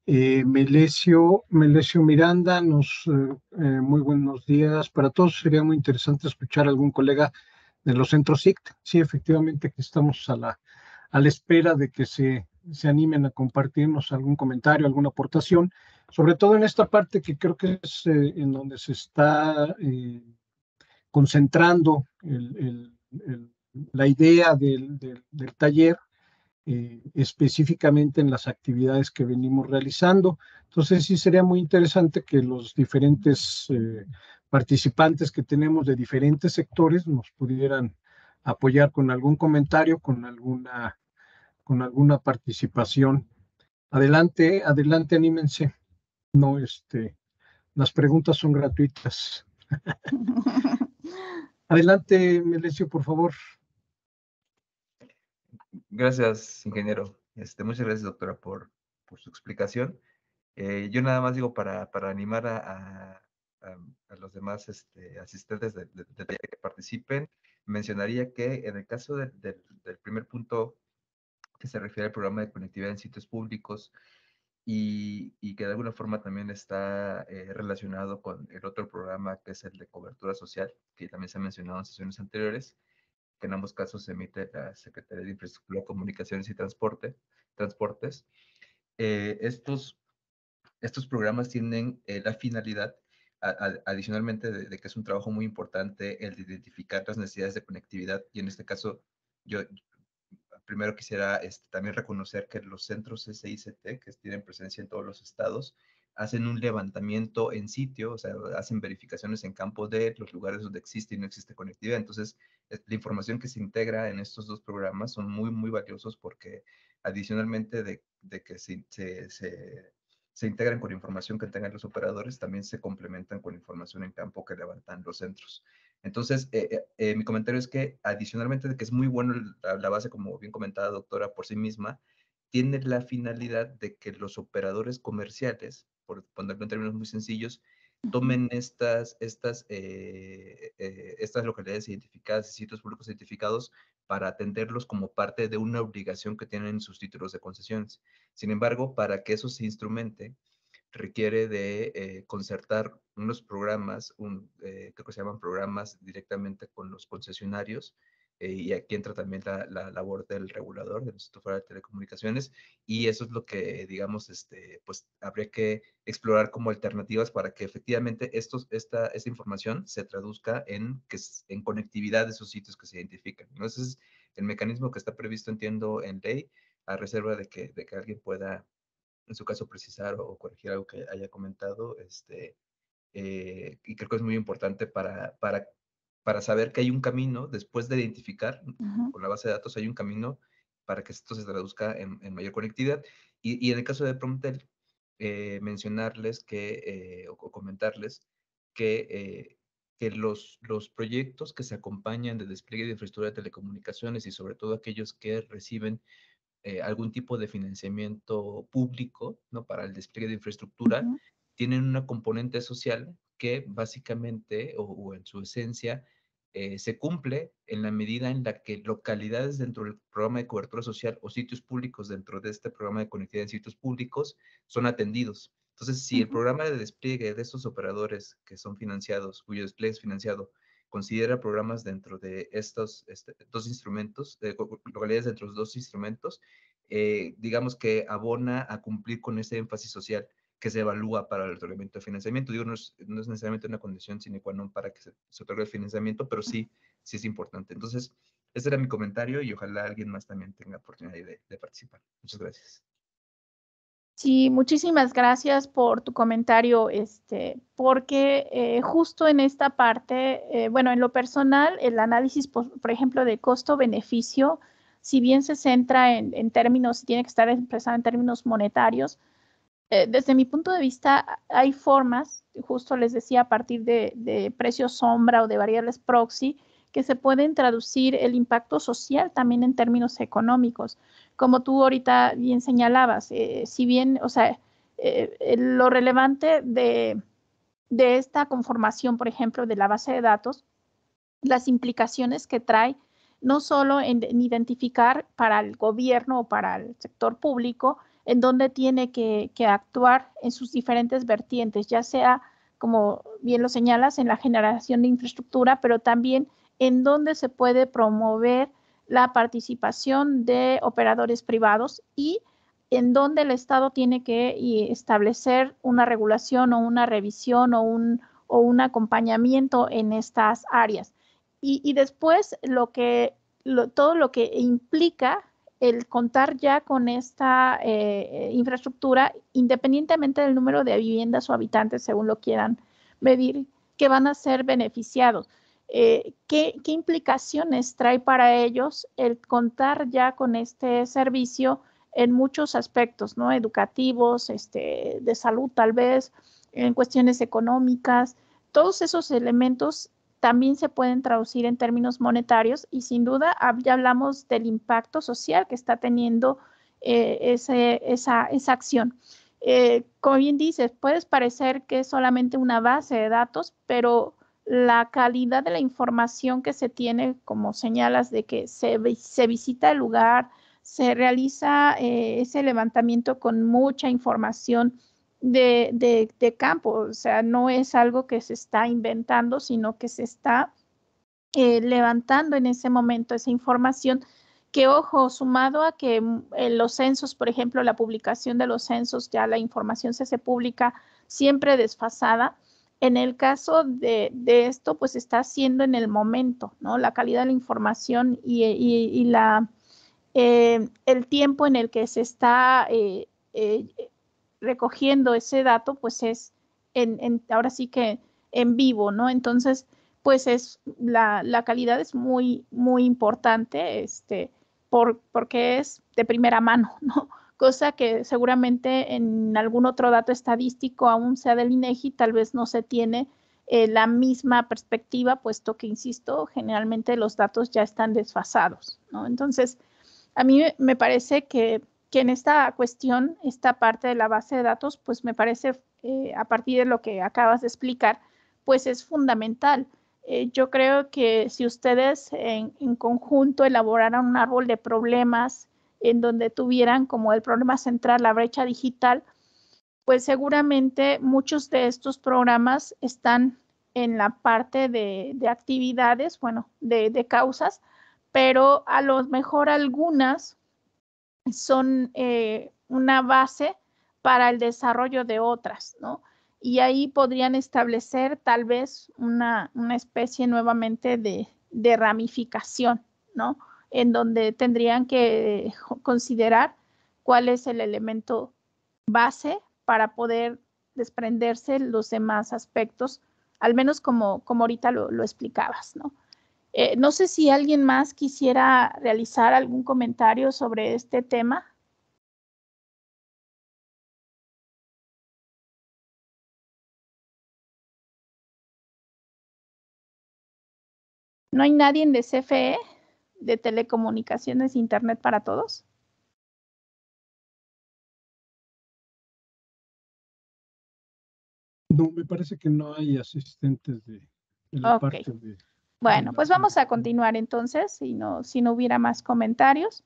Melesio Miranda, muy buenos días para todos. Sería muy interesante escuchar a algún colega de los centros SICT. Sí, efectivamente, que estamos a la espera de que se animen a compartirnos algún comentario, alguna aportación, sobre todo en esta parte que creo que es en donde se está concentrando la idea del taller, específicamente en las actividades que venimos realizando. Entonces sí sería muy interesante que los diferentes participantes que tenemos de diferentes sectores nos pudieran apoyar con algún comentario, con alguna participación. Adelante, anímense. No, las preguntas son gratuitas. Adelante, Melesio, por favor. Gracias, ingeniero. Muchas gracias, doctora, por su explicación. Yo nada más digo para animar a los demás asistentes del taller que participen, mencionaría que en el caso del primer punto que se refiere al programa de conectividad en sitios públicos y que de alguna forma también está relacionado con el otro programa que es el de cobertura social, que también se ha mencionado en sesiones anteriores, que en ambos casos se emite la Secretaría de Infraestructura, Comunicaciones y Transportes. Estos programas tienen la finalidad, adicionalmente de que es un trabajo muy importante el de identificar las necesidades de conectividad, y en este caso yo primero quisiera también reconocer que los centros SICT, que tienen presencia en todos los estados, hacen un levantamiento en sitio, o sea, hacen verificaciones en campo de los lugares donde existe y no existe conectividad. Entonces, la información que se integra en estos dos programas son muy, muy valiosos porque adicionalmente de que se integran con información que tengan los operadores, también se complementan con información en campo que levantan los centros. Entonces, mi comentario es que adicionalmente de que es muy bueno la base, como bien comentada doctora, por sí misma, tiene la finalidad de que los operadores comerciales, por ponerlo en términos muy sencillos, tomen estas localidades identificadas y sitios públicos identificados para atenderlos como parte de una obligación que tienen en sus títulos de concesiones. Sin embargo, para que eso se instrumente, requiere de concertar unos programas, creo que se llaman programas directamente con los concesionarios, y aquí entra también la labor del regulador, del Instituto Federal de Telecomunicaciones, y eso es lo que, digamos, pues habría que explorar como alternativas para que efectivamente esta información se traduzca en conectividad de esos sitios que se identifican, ¿no? Ese es el mecanismo que está previsto, entiendo, en ley, a reserva de que alguien pueda en su caso precisar o corregir algo que haya comentado, y creo que es muy importante para saber que hay un camino, después de identificar con la base de datos, hay un camino para que esto se traduzca en mayor conectividad. Y en el caso de Promptel, mencionarles o comentarles que los proyectos que se acompañan de despliegue de infraestructura de telecomunicaciones y sobre todo aquellos que reciben algún tipo de financiamiento público, ¿no? Para el despliegue de infraestructura, tienen una componente social que básicamente o en su esencia se cumple en la medida en la que localidades dentro del programa de cobertura social o sitios públicos dentro de este programa de conectividad en sitios públicos son atendidos. Entonces, si el programa de despliegue de estos operadores que son financiados, cuyo despliegue es financiado, considera programas dentro de estos dos instrumentos, localidades dentro de los dos instrumentos, digamos que abona a cumplir con ese énfasis social que se evalúa para el otorgamiento de financiamiento. Digo, no es necesariamente una condición sine qua non para que se otorgue el financiamiento, pero sí es importante. Entonces, ese era mi comentario y ojalá alguien más también tenga oportunidad de participar. Muchas gracias. Sí, muchísimas gracias por tu comentario, porque justo en esta parte, bueno, en lo personal, el análisis, por ejemplo, de costo-beneficio, si bien se centra en términos, tiene que estar expresado en términos monetarios, desde mi punto de vista, hay formas, justo les decía, a partir de precios sombra o de variables proxy, que se pueden traducir el impacto social también en términos económicos. Como tú ahorita bien señalabas, si bien, o sea, lo relevante de esta conformación, por ejemplo, de la base de datos, las implicaciones que trae, no solo en identificar para el gobierno o para el sector público, en dónde tiene que actuar en sus diferentes vertientes, ya sea, como bien lo señalas, en la generación de infraestructura, pero también en dónde se puede promover la participación de operadores privados y en dónde el Estado tiene que establecer una regulación o una revisión o un acompañamiento en estas áreas. Y después todo lo que implica el contar ya con esta infraestructura, independientemente del número de viviendas o habitantes, según lo quieran medir, que van a ser beneficiados. ¿Qué implicaciones trae para ellos el contar ya con este servicio en muchos aspectos, ¿no? Educativos, de salud tal vez, en cuestiones económicas? Todos esos elementos también se pueden traducir en términos monetarios y sin duda ya hablamos del impacto social que está teniendo esa acción. Como bien dices, puede parecer que es solamente una base de datos, pero la calidad de la información que se tiene, como señalas, de que se visita el lugar, se realiza ese levantamiento con mucha información de campo, o sea, no es algo que se está inventando, sino que se está levantando en ese momento esa información que, ojo, sumado a que los censos, por ejemplo, la publicación de los censos, ya la información se publica siempre desfasada. En el caso de esto, pues está siendo en el momento, ¿no? La calidad de la información y el tiempo en el que se está recogiendo ese dato, pues es ahora sí que en vivo, ¿no? Entonces, pues la calidad es muy, muy importante, porque es de primera mano, ¿no? Cosa que seguramente en algún otro dato estadístico, aún sea del INEGI, tal vez no se tiene la misma perspectiva, puesto que, insisto, generalmente los datos ya están desfasados, ¿no? Entonces, a mí me parece que en esta cuestión, esta parte de la base de datos, pues me parece, a partir de lo que acabas de explicar, pues es fundamental. Yo creo que si ustedes en conjunto elaboraran un árbol de problemas en donde tuvieran como el problema central la brecha digital, pues seguramente muchos de estos programas están en la parte de actividades, bueno, de causas, pero a lo mejor algunas son una base para el desarrollo de otras, ¿no? Y ahí podrían establecer tal vez una especie nuevamente de ramificación, ¿no? En donde tendrían que considerar cuál es el elemento base para poder desprenderse los demás aspectos, al menos como ahorita lo explicabas, ¿no? No sé si alguien más quisiera realizar algún comentario sobre este tema. ¿No hay nadie de CFE, de Telecomunicaciones e Internet para Todos? No, me parece que no hay asistentes de la Ok. parte de... Bueno, pues vamos a continuar entonces, si no hubiera más comentarios.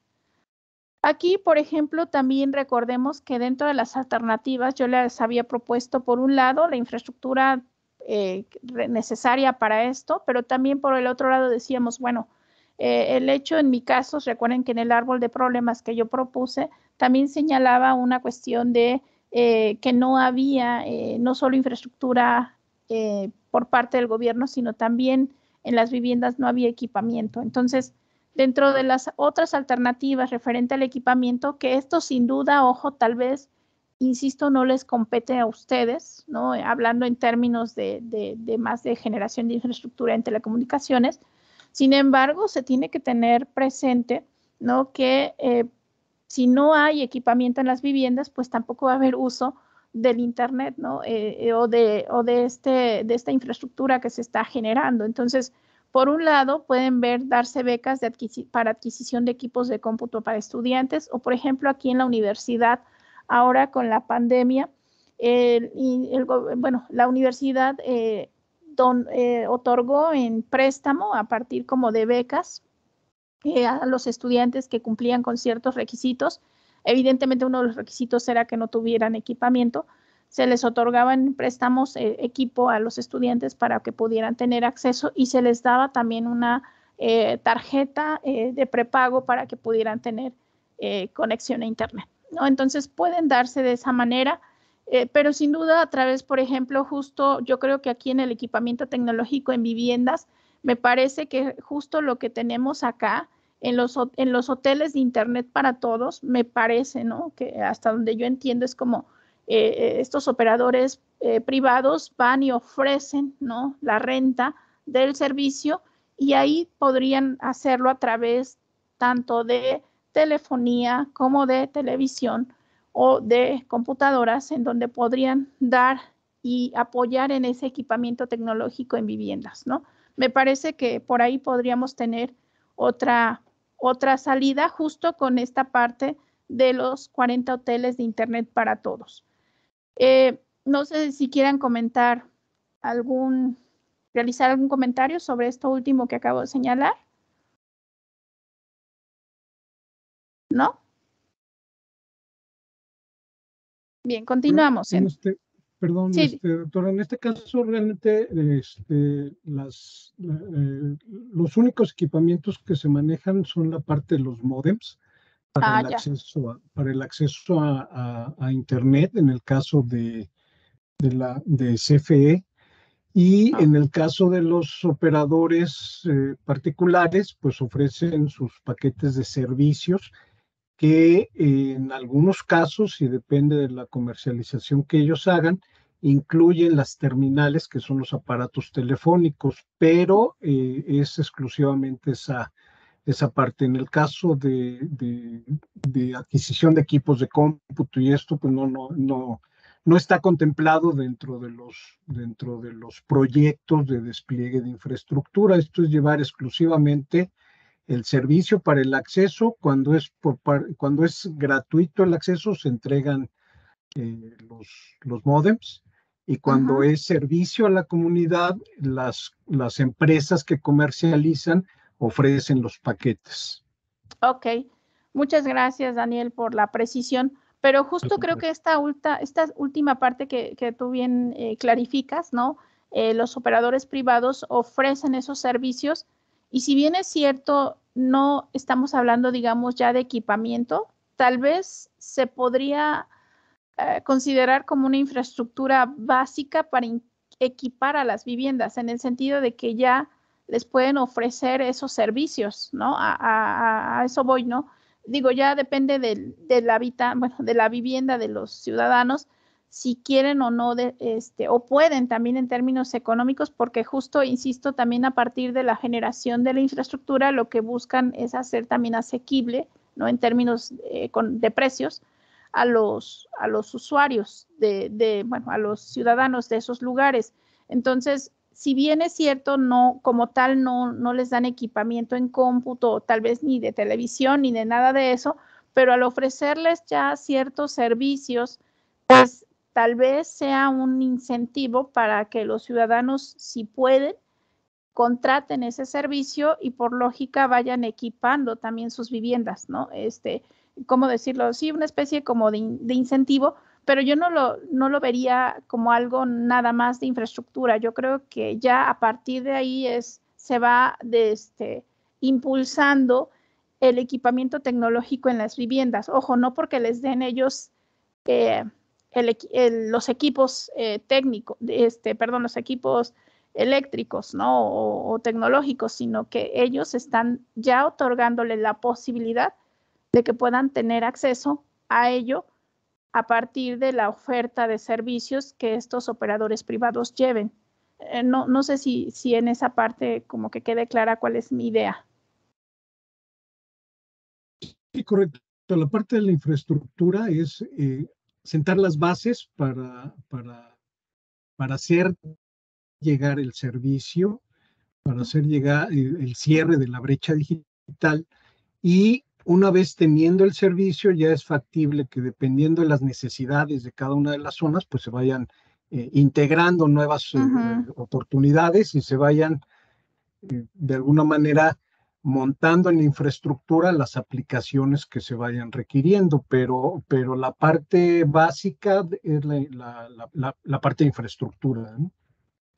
Aquí, por ejemplo, también recordemos que dentro de las alternativas yo les había propuesto, por un lado, la infraestructura necesaria para esto, pero también por el otro lado decíamos, bueno, el hecho en mi caso, recuerden que en el árbol de problemas que yo propuse, también señalaba una cuestión de que no había no solo infraestructura por parte del gobierno, sino también en las viviendas no había equipamiento. Entonces, dentro de las otras alternativas referente al equipamiento, que esto sin duda, ojo, tal vez, insisto, no les compete a ustedes, ¿no? Hablando en términos de más de generación de infraestructura en telecomunicaciones. Sin embargo, se tiene que tener presente, ¿no? Que si no hay equipamiento en las viviendas, pues tampoco va a haber uso del Internet, ¿no? O de esta infraestructura que se está generando. Entonces, por un lado, pueden darse becas para adquisición de equipos de cómputo para estudiantes, o por ejemplo, aquí en la universidad, ahora con la pandemia, la universidad otorgó en préstamo a partir como de becas a los estudiantes que cumplían con ciertos requisitos. Evidentemente, uno de los requisitos era que no tuvieran equipamiento. Se les otorgaban préstamos, equipo a los estudiantes para que pudieran tener acceso, y se les daba también una tarjeta de prepago para que pudieran tener conexión a Internet, ¿no? Entonces, pueden darse de esa manera, pero sin duda a través, por ejemplo, justo yo creo que aquí en el equipamiento tecnológico en viviendas, me parece que justo lo que tenemos acá en los hoteles de Internet para todos, me parece, ¿no? Que hasta donde yo entiendo es como estos operadores privados van y ofrecen, ¿no? La renta del servicio, y ahí podrían hacerlo a través tanto de telefonía como de televisión o de computadoras, en donde podrían dar y apoyar en ese equipamiento tecnológico en viviendas, ¿no? me parece que por ahí podríamos tener otra salida justo con esta parte de los 40 hoteles de Internet para todos. No sé si quieran realizar algún comentario sobre esto último que acabo de señalar. ¿No? Bien, continuamos. Perdón, Sí. doctora, en este caso realmente los únicos equipamientos que se manejan son la parte de los módems para el acceso a Internet en el caso de CFE, y en el caso de los operadores particulares, pues ofrecen sus paquetes de servicios que en algunos casos, y depende de la comercialización que ellos hagan, incluyen las terminales, que son los aparatos telefónicos, pero es exclusivamente esa parte. En el caso de adquisición de equipos de cómputo y esto, pues no está contemplado dentro de los proyectos de despliegue de infraestructura. Esto es llevar exclusivamente el servicio para el acceso. Cuando es gratuito el acceso, se entregan los módems, y cuando es servicio a la comunidad, las empresas que comercializan ofrecen los paquetes. Ok, muchas gracias, Daniel, por la precisión, pero justo creo que esta última parte que tú bien clarificas, ¿no? Los operadores privados ofrecen esos servicios, y si bien es cierto, no estamos hablando, digamos, ya de equipamiento, tal vez se podría considerar como una infraestructura básica para equipar a las viviendas, en el sentido de que ya les pueden ofrecer esos servicios, ¿no? A eso voy, ¿no? Digo, ya depende de la vivienda de los ciudadanos, si quieren o no, o pueden también en términos económicos, porque justo, insisto, también a partir de la generación de la infraestructura, lo que buscan es hacer también asequible, ¿no? En términos de precios, a los usuarios, a los ciudadanos de esos lugares. Entonces, si bien es cierto, no, como tal, no les dan equipamiento en cómputo, tal vez ni de televisión, ni de nada de eso, pero al ofrecerles ya ciertos servicios, pues tal vez sea un incentivo para que los ciudadanos, si pueden, contraten ese servicio y por lógica vayan equipando también sus viviendas, ¿no? ¿Cómo decirlo? Sí, una especie como de incentivo, pero yo no lo vería como algo nada más de infraestructura. Yo creo que ya a partir de ahí se va impulsando el equipamiento tecnológico en las viviendas. Ojo, no porque les den ellos los equipos técnicos, los equipos eléctricos, ¿no? O tecnológicos, sino que ellos están ya otorgándole la posibilidad de que puedan tener acceso a ello a partir de la oferta de servicios que estos operadores privados lleven. No sé si en esa parte como que quede clara cuál es mi idea. Sí, correcto. La parte de la infraestructura es sentar las bases para hacer llegar el servicio, para hacer llegar el cierre de la brecha digital, y una vez teniendo el servicio ya es factible que, dependiendo de las necesidades de cada una de las zonas, pues se vayan integrando nuevas oportunidades, y se vayan de alguna manera montando en la infraestructura las aplicaciones que se vayan requiriendo, pero la parte básica es la parte de infraestructura, ¿no?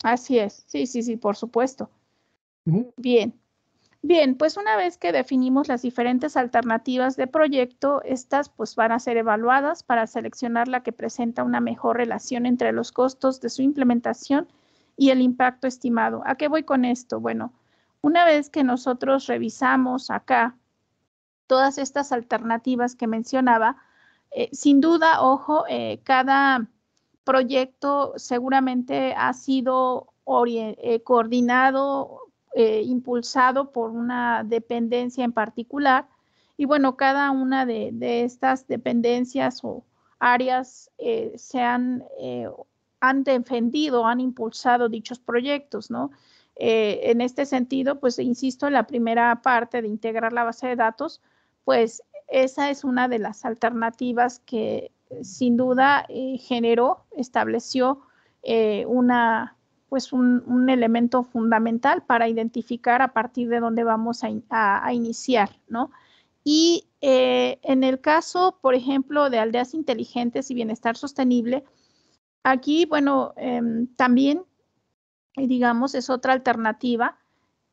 Así es, sí, por supuesto. Bien, pues una vez que definimos las diferentes alternativas de proyecto, estas pues van a ser evaluadas para seleccionar la que presenta una mejor relación entre los costos de su implementación y el impacto estimado. ¿A qué voy con esto? Bueno, una vez que nosotros revisamos acá todas estas alternativas que mencionaba, sin duda, ojo, cada proyecto seguramente ha sido coordinado, impulsado por una dependencia en particular, y bueno, cada una de estas dependencias o áreas han defendido, han impulsado dichos proyectos, ¿no? En este sentido, pues insisto, en la primera parte de integrar la base de datos, pues esa es una de las alternativas que sin duda estableció un elemento fundamental para identificar a partir de dónde vamos a iniciar, ¿no? Y en el caso, por ejemplo, de aldeas inteligentes y bienestar sostenible, aquí, bueno, también, digamos, es otra alternativa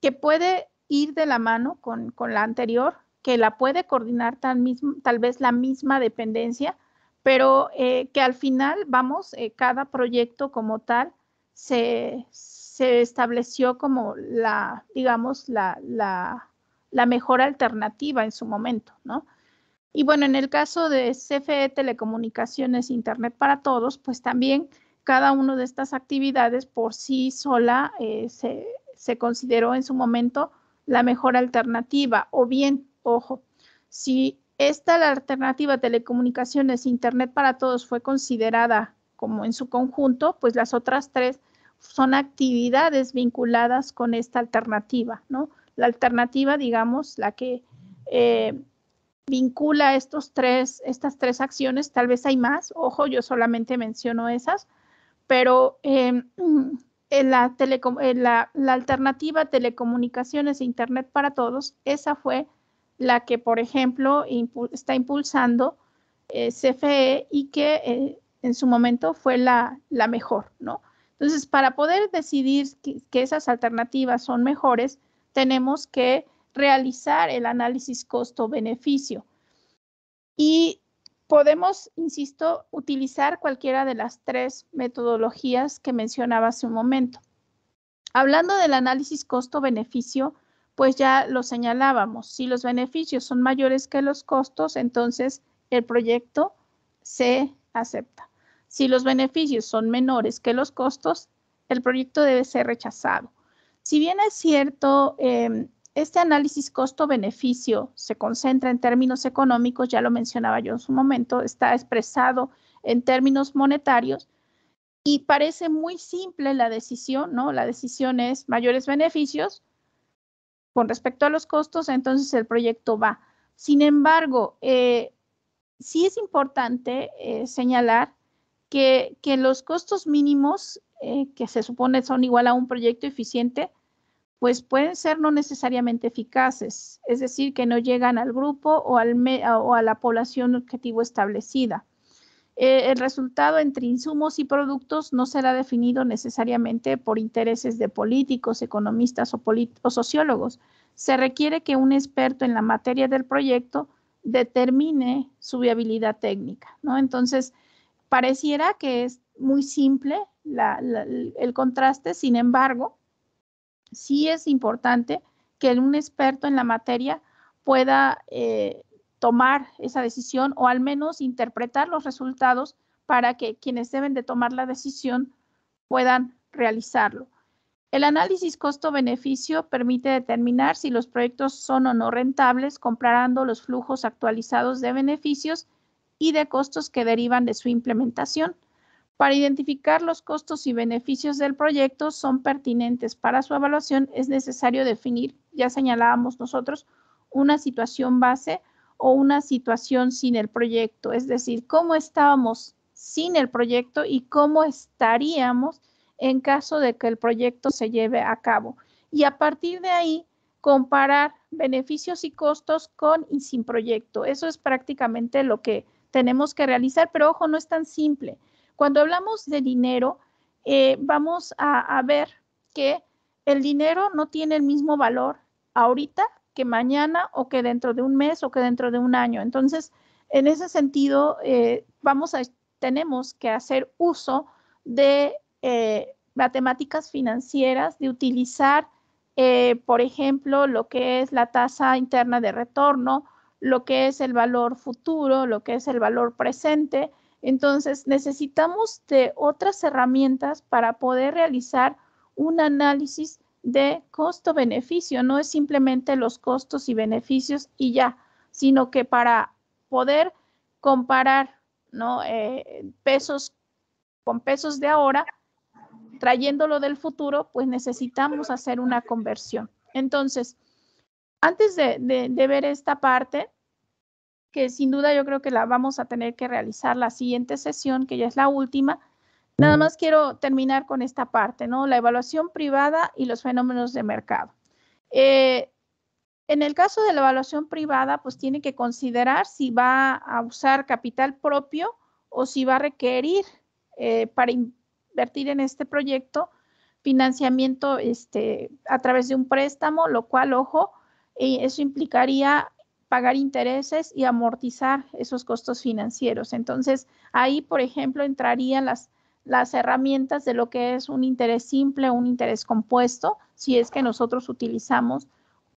que puede ir de la mano con la anterior, que la puede coordinar tal vez la misma dependencia, pero que al final, cada proyecto como tal se estableció como digamos, la mejor alternativa en su momento, ¿no? Y bueno, en el caso de CFE Telecomunicaciones Internet para Todos, pues también cada una de estas actividades por sí sola se consideró en su momento la mejor alternativa. O bien, ojo, si la alternativa Telecomunicaciones Internet para Todos fue considerada como en su conjunto, pues las otras tres son actividades vinculadas con esta alternativa, ¿no? La alternativa, digamos, la que vincula estas tres acciones, tal vez hay más, ojo, yo solamente menciono esas, pero la alternativa Telecomunicaciones e Internet para Todos, esa fue la que, por ejemplo, está impulsando CFE y que en su momento fue la mejor, ¿no? Entonces, para poder decidir que esas alternativas son mejores, tenemos que realizar el análisis costo-beneficio. Y podemos, insisto, utilizar cualquiera de las tres metodologías que mencionaba hace un momento. Hablando del análisis costo-beneficio, pues ya lo señalábamos. Si los beneficios son mayores que los costos, entonces el proyecto se acepta. Si los beneficios son menores que los costos, el proyecto debe ser rechazado. Si bien es cierto, este análisis costo-beneficio se concentra en términos económicos, ya lo mencionaba yo en su momento, está expresado en términos monetarios y parece muy simple la decisión, ¿no? La decisión es mayores beneficios con respecto a los costos, entonces el proyecto va. Sin embargo, sí es importante señalar que los costos mínimos, que se supone son igual a un proyecto eficiente, pues pueden ser no necesariamente eficaces, es decir, que no llegan al grupo o a la población objetivo establecida. El resultado entre insumos y productos no será definido necesariamente por intereses de políticos, economistas o sociólogos. Se requiere que un experto en la materia del proyecto determine su viabilidad técnica, ¿no? Entonces, pareciera que es muy simple el contraste, sin embargo, sí es importante que un experto en la materia pueda tomar esa decisión o al menos interpretar los resultados para que quienes deben de tomar la decisión puedan realizarlo. El análisis costo-beneficio permite determinar si los proyectos son o no rentables comparando los flujos actualizados de beneficios y de costos que derivan de su implementación. Para identificar los costos y beneficios del proyecto son pertinentes para su evaluación, es necesario definir, ya señalábamos nosotros, una situación base o una situación sin el proyecto, es decir, cómo estábamos sin el proyecto y cómo estaríamos en caso de que el proyecto se lleve a cabo. Y a partir de ahí, comparar beneficios y costos con y sin proyecto. Eso es prácticamente lo que tenemos que realizar, pero ojo, no es tan simple. Cuando hablamos de dinero, vamos a ver que el dinero no tiene el mismo valor ahorita que mañana o que dentro de un mes o que dentro de un año. Entonces, en ese sentido, tenemos que hacer uso de matemáticas financieras, de utilizar, por ejemplo, lo que es la tasa interna de retorno, lo que es el valor futuro, lo que es el valor presente. Entonces, necesitamos de otras herramientas para poder realizar un análisis de costo-beneficio. No es simplemente los costos y beneficios y ya, sino que para poder comparar, ¿no? Pesos con pesos de ahora, trayéndolo del futuro, pues necesitamos hacer una conversión. Entonces, antes de ver esta parte, que sin duda yo creo que la vamos a tener que realizar la siguiente sesión, que ya es la última, nada más quiero terminar con esta parte, ¿no? La evaluación privada y los fenómenos de mercado. En el caso de la evaluación privada, pues tiene que considerar si va a usar capital propio o si va a requerir para invertir en este proyecto financiamiento a través de un préstamo, lo cual, ojo, eso implicaría pagar intereses y amortizar esos costos financieros. Entonces, ahí, por ejemplo, entrarían las herramientas de lo que es un interés simple o un interés compuesto, si es que nosotros utilizamos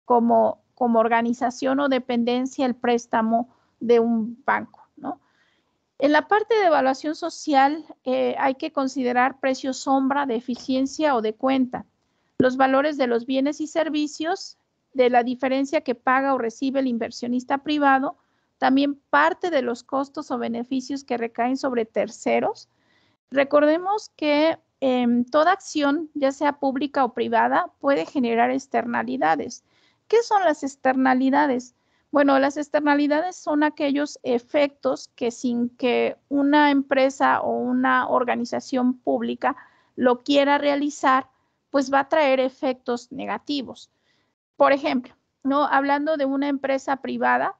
como organización o dependencia el préstamo de un banco, ¿no? En la parte de evaluación social hay que considerar precio sombra de eficiencia o de cuenta, los valores de los bienes y servicios, de la diferencia que paga o recibe el inversionista privado, también parte de los costos o beneficios que recaen sobre terceros. Recordemos que toda acción, ya sea pública o privada, puede generar externalidades. ¿Qué son las externalidades? Bueno, las externalidades son aquellos efectos que sin que una empresa o una organización pública lo quiera realizar, pues va a traer efectos negativos. Por ejemplo, ¿no? Hablando de una empresa privada,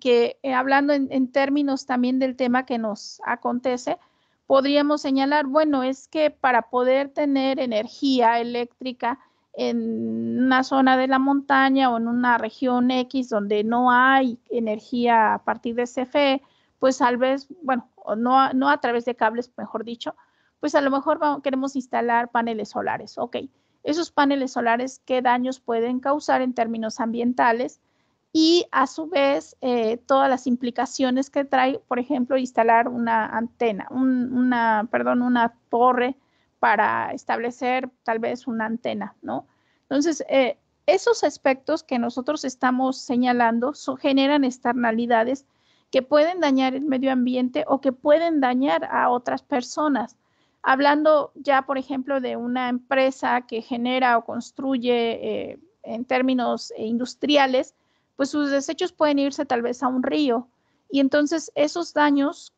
que hablando en términos también del tema que nos acontece, podríamos señalar, bueno, es que para poder tener energía eléctrica en una zona de la montaña o en una región X donde no hay energía a partir de CFE, pues tal vez, bueno, no a través de cables, mejor dicho, pues a lo mejor queremos instalar paneles solares. Ok, esos paneles solares, ¿qué daños pueden causar en términos ambientales? Y a su vez todas las implicaciones que trae, por ejemplo, instalar una antena, una torre para establecer tal vez una antena, ¿no? Entonces, esos aspectos que nosotros estamos señalando generan externalidades que pueden dañar el medio ambiente o que pueden dañar a otras personas. Hablando ya, por ejemplo, de una empresa que genera o construye en términos industriales, pues sus desechos pueden irse tal vez a un río y entonces esos daños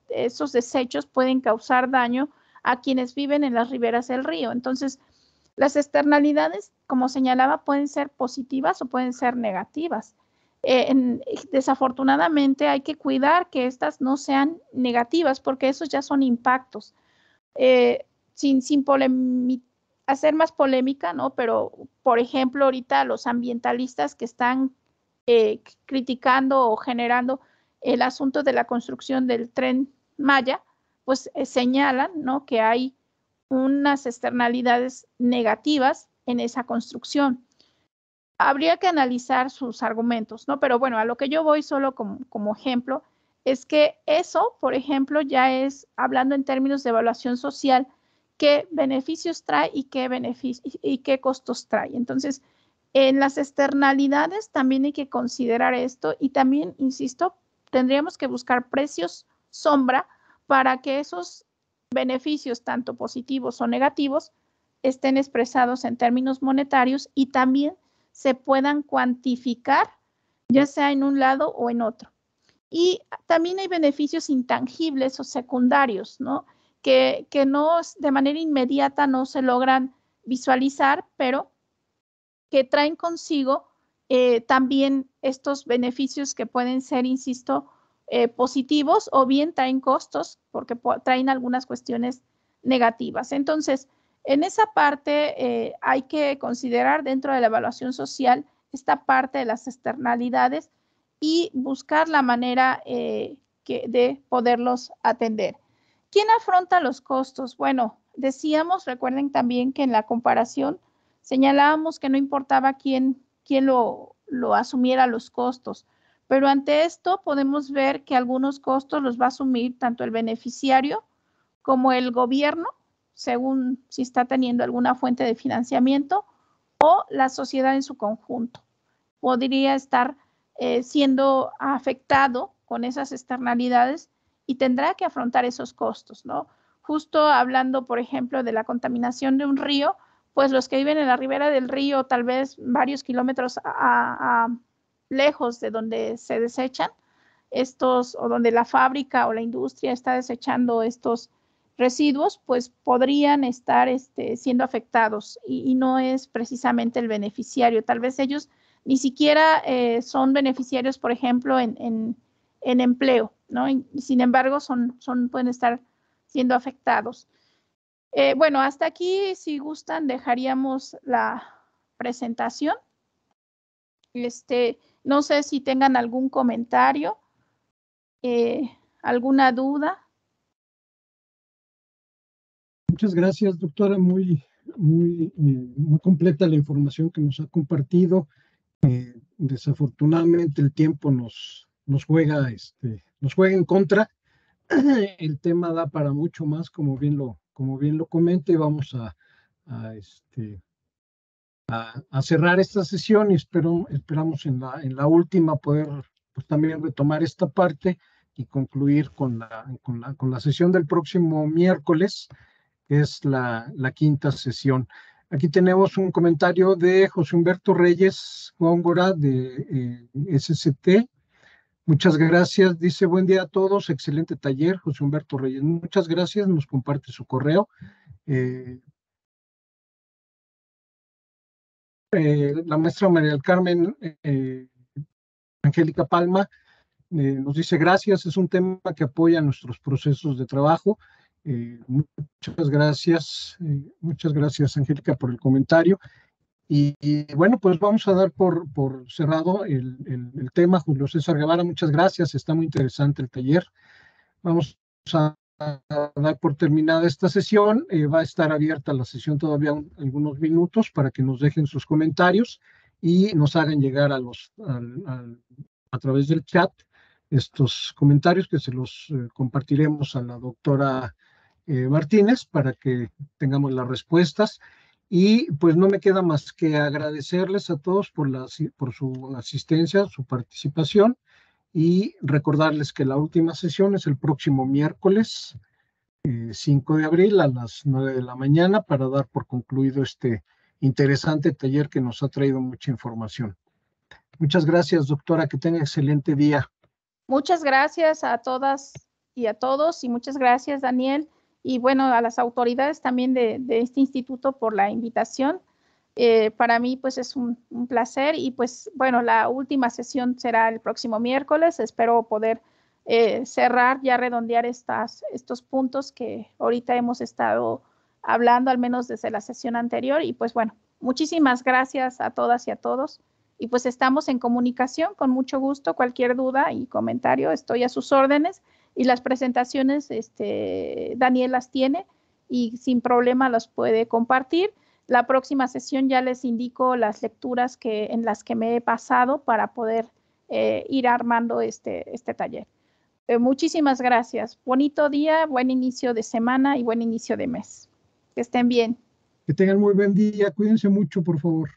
esos desechos pueden causar daño a quienes viven en las riberas del río. Entonces, las externalidades, como señalaba, pueden ser positivas o pueden ser negativas. Desafortunadamente hay que cuidar que estas no sean negativas porque esos ya son impactos. Sin hacer más polémica, ¿no? Pero, por ejemplo, ahorita los ambientalistas que están criticando o generando el asunto de la construcción del Tren Maya, pues señalan, ¿no? Que hay unas externalidades negativas en esa construcción. Habría que analizar sus argumentos, ¿no? Pero bueno, a lo que yo voy solo como ejemplo es que eso, por ejemplo, ya es hablando en términos de evaluación social, qué beneficios trae y qué costos trae. Entonces, en las externalidades también hay que considerar esto y también, insisto, tendríamos que buscar precios sombra para que esos beneficios, tanto positivos o negativos, estén expresados en términos monetarios y también se puedan cuantificar, ya sea en un lado o en otro. Y también hay beneficios intangibles o secundarios, ¿no? Que no de manera inmediata no se logran visualizar, pero que traen consigo también estos beneficios que pueden ser, insisto, positivos o bien traen costos porque traen algunas cuestiones negativas. Entonces, en esa parte hay que considerar dentro de la evaluación social esta parte de las externalidades y buscar la manera de poderlos atender. ¿Quién afronta los costos? Bueno, decíamos, recuerden también que en la comparación señalábamos que no importaba quién lo asumiera los costos, pero ante esto podemos ver que algunos costos los va a asumir tanto el beneficiario como el gobierno, según si está teniendo alguna fuente de financiamiento, o la sociedad en su conjunto. Podría estar siendo afectado con esas externalidades y tendrá que afrontar esos costos, ¿no? justo hablando, por ejemplo, de la contaminación de un río, pues los que viven en la ribera del río, tal vez varios kilómetros lejos de donde se desechan estos, o donde la fábrica o la industria está desechando estos residuos, pues podrían estar siendo afectados y no es precisamente el beneficiario. Tal vez ellos ni siquiera son beneficiarios, por ejemplo, en empleo, ¿no? Y, sin embargo, pueden estar siendo afectados. Bueno, hasta aquí, si gustan, dejaríamos la presentación. No sé si tengan algún comentario, alguna duda. Muchas gracias, doctora. Muy completa la información que nos ha compartido. Desafortunadamente el tiempo nos juega en contra. El tema da para mucho más, como bien lo comenta, y vamos a cerrar esta sesión y esperamos en la última poder pues también retomar esta parte y concluir con la sesión del próximo miércoles, que es la quinta sesión. Aquí tenemos un comentario de José Humberto Reyes Góngora de SCT. Muchas gracias. Dice, buen día a todos. Excelente taller, José Humberto Reyes. Muchas gracias. Nos comparte su correo. La maestra María del Carmen Angélica Palma nos dice gracias, es un tema que apoya nuestros procesos de trabajo. Muchas gracias Angélica por el comentario. Y bueno, pues vamos a dar por cerrado el tema. Julio César Guevara, muchas gracias, está muy interesante el taller. Vamos a dar por terminada esta sesión. Va a estar abierta la sesión todavía algunos minutos para que nos dejen sus comentarios y nos hagan llegar a través del chat estos comentarios, que se los compartiremos a la doctora Martínez para que tengamos las respuestas. Y pues no me queda más que agradecerles a todos por su asistencia, su participación, y recordarles que la última sesión es el próximo miércoles 5 de abril a las 9 de la mañana, para dar por concluido este interesante taller que nos ha traído mucha información. Muchas gracias, doctora, que tenga excelente día. Muchas gracias a todas y a todos, y muchas gracias, Daniel, y bueno, a las autoridades también de este instituto por la invitación. Para mí pues es un placer, y pues bueno, la última sesión será el próximo miércoles. Espero poder cerrar, ya redondear estos puntos que ahorita hemos estado hablando, al menos desde la sesión anterior. Y pues bueno, muchísimas gracias a todas y a todos, y pues estamos en comunicación con mucho gusto. Cualquier duda y comentario, estoy a sus órdenes, y las presentaciones Daniel las tiene y sin problema las puede compartir. La próxima sesión ya les indico las lecturas en las que me he basado para poder ir armando este taller. Muchísimas gracias. Bonito día, buen inicio de semana y buen inicio de mes. Que estén bien. Que tengan muy buen día. Cuídense mucho, por favor.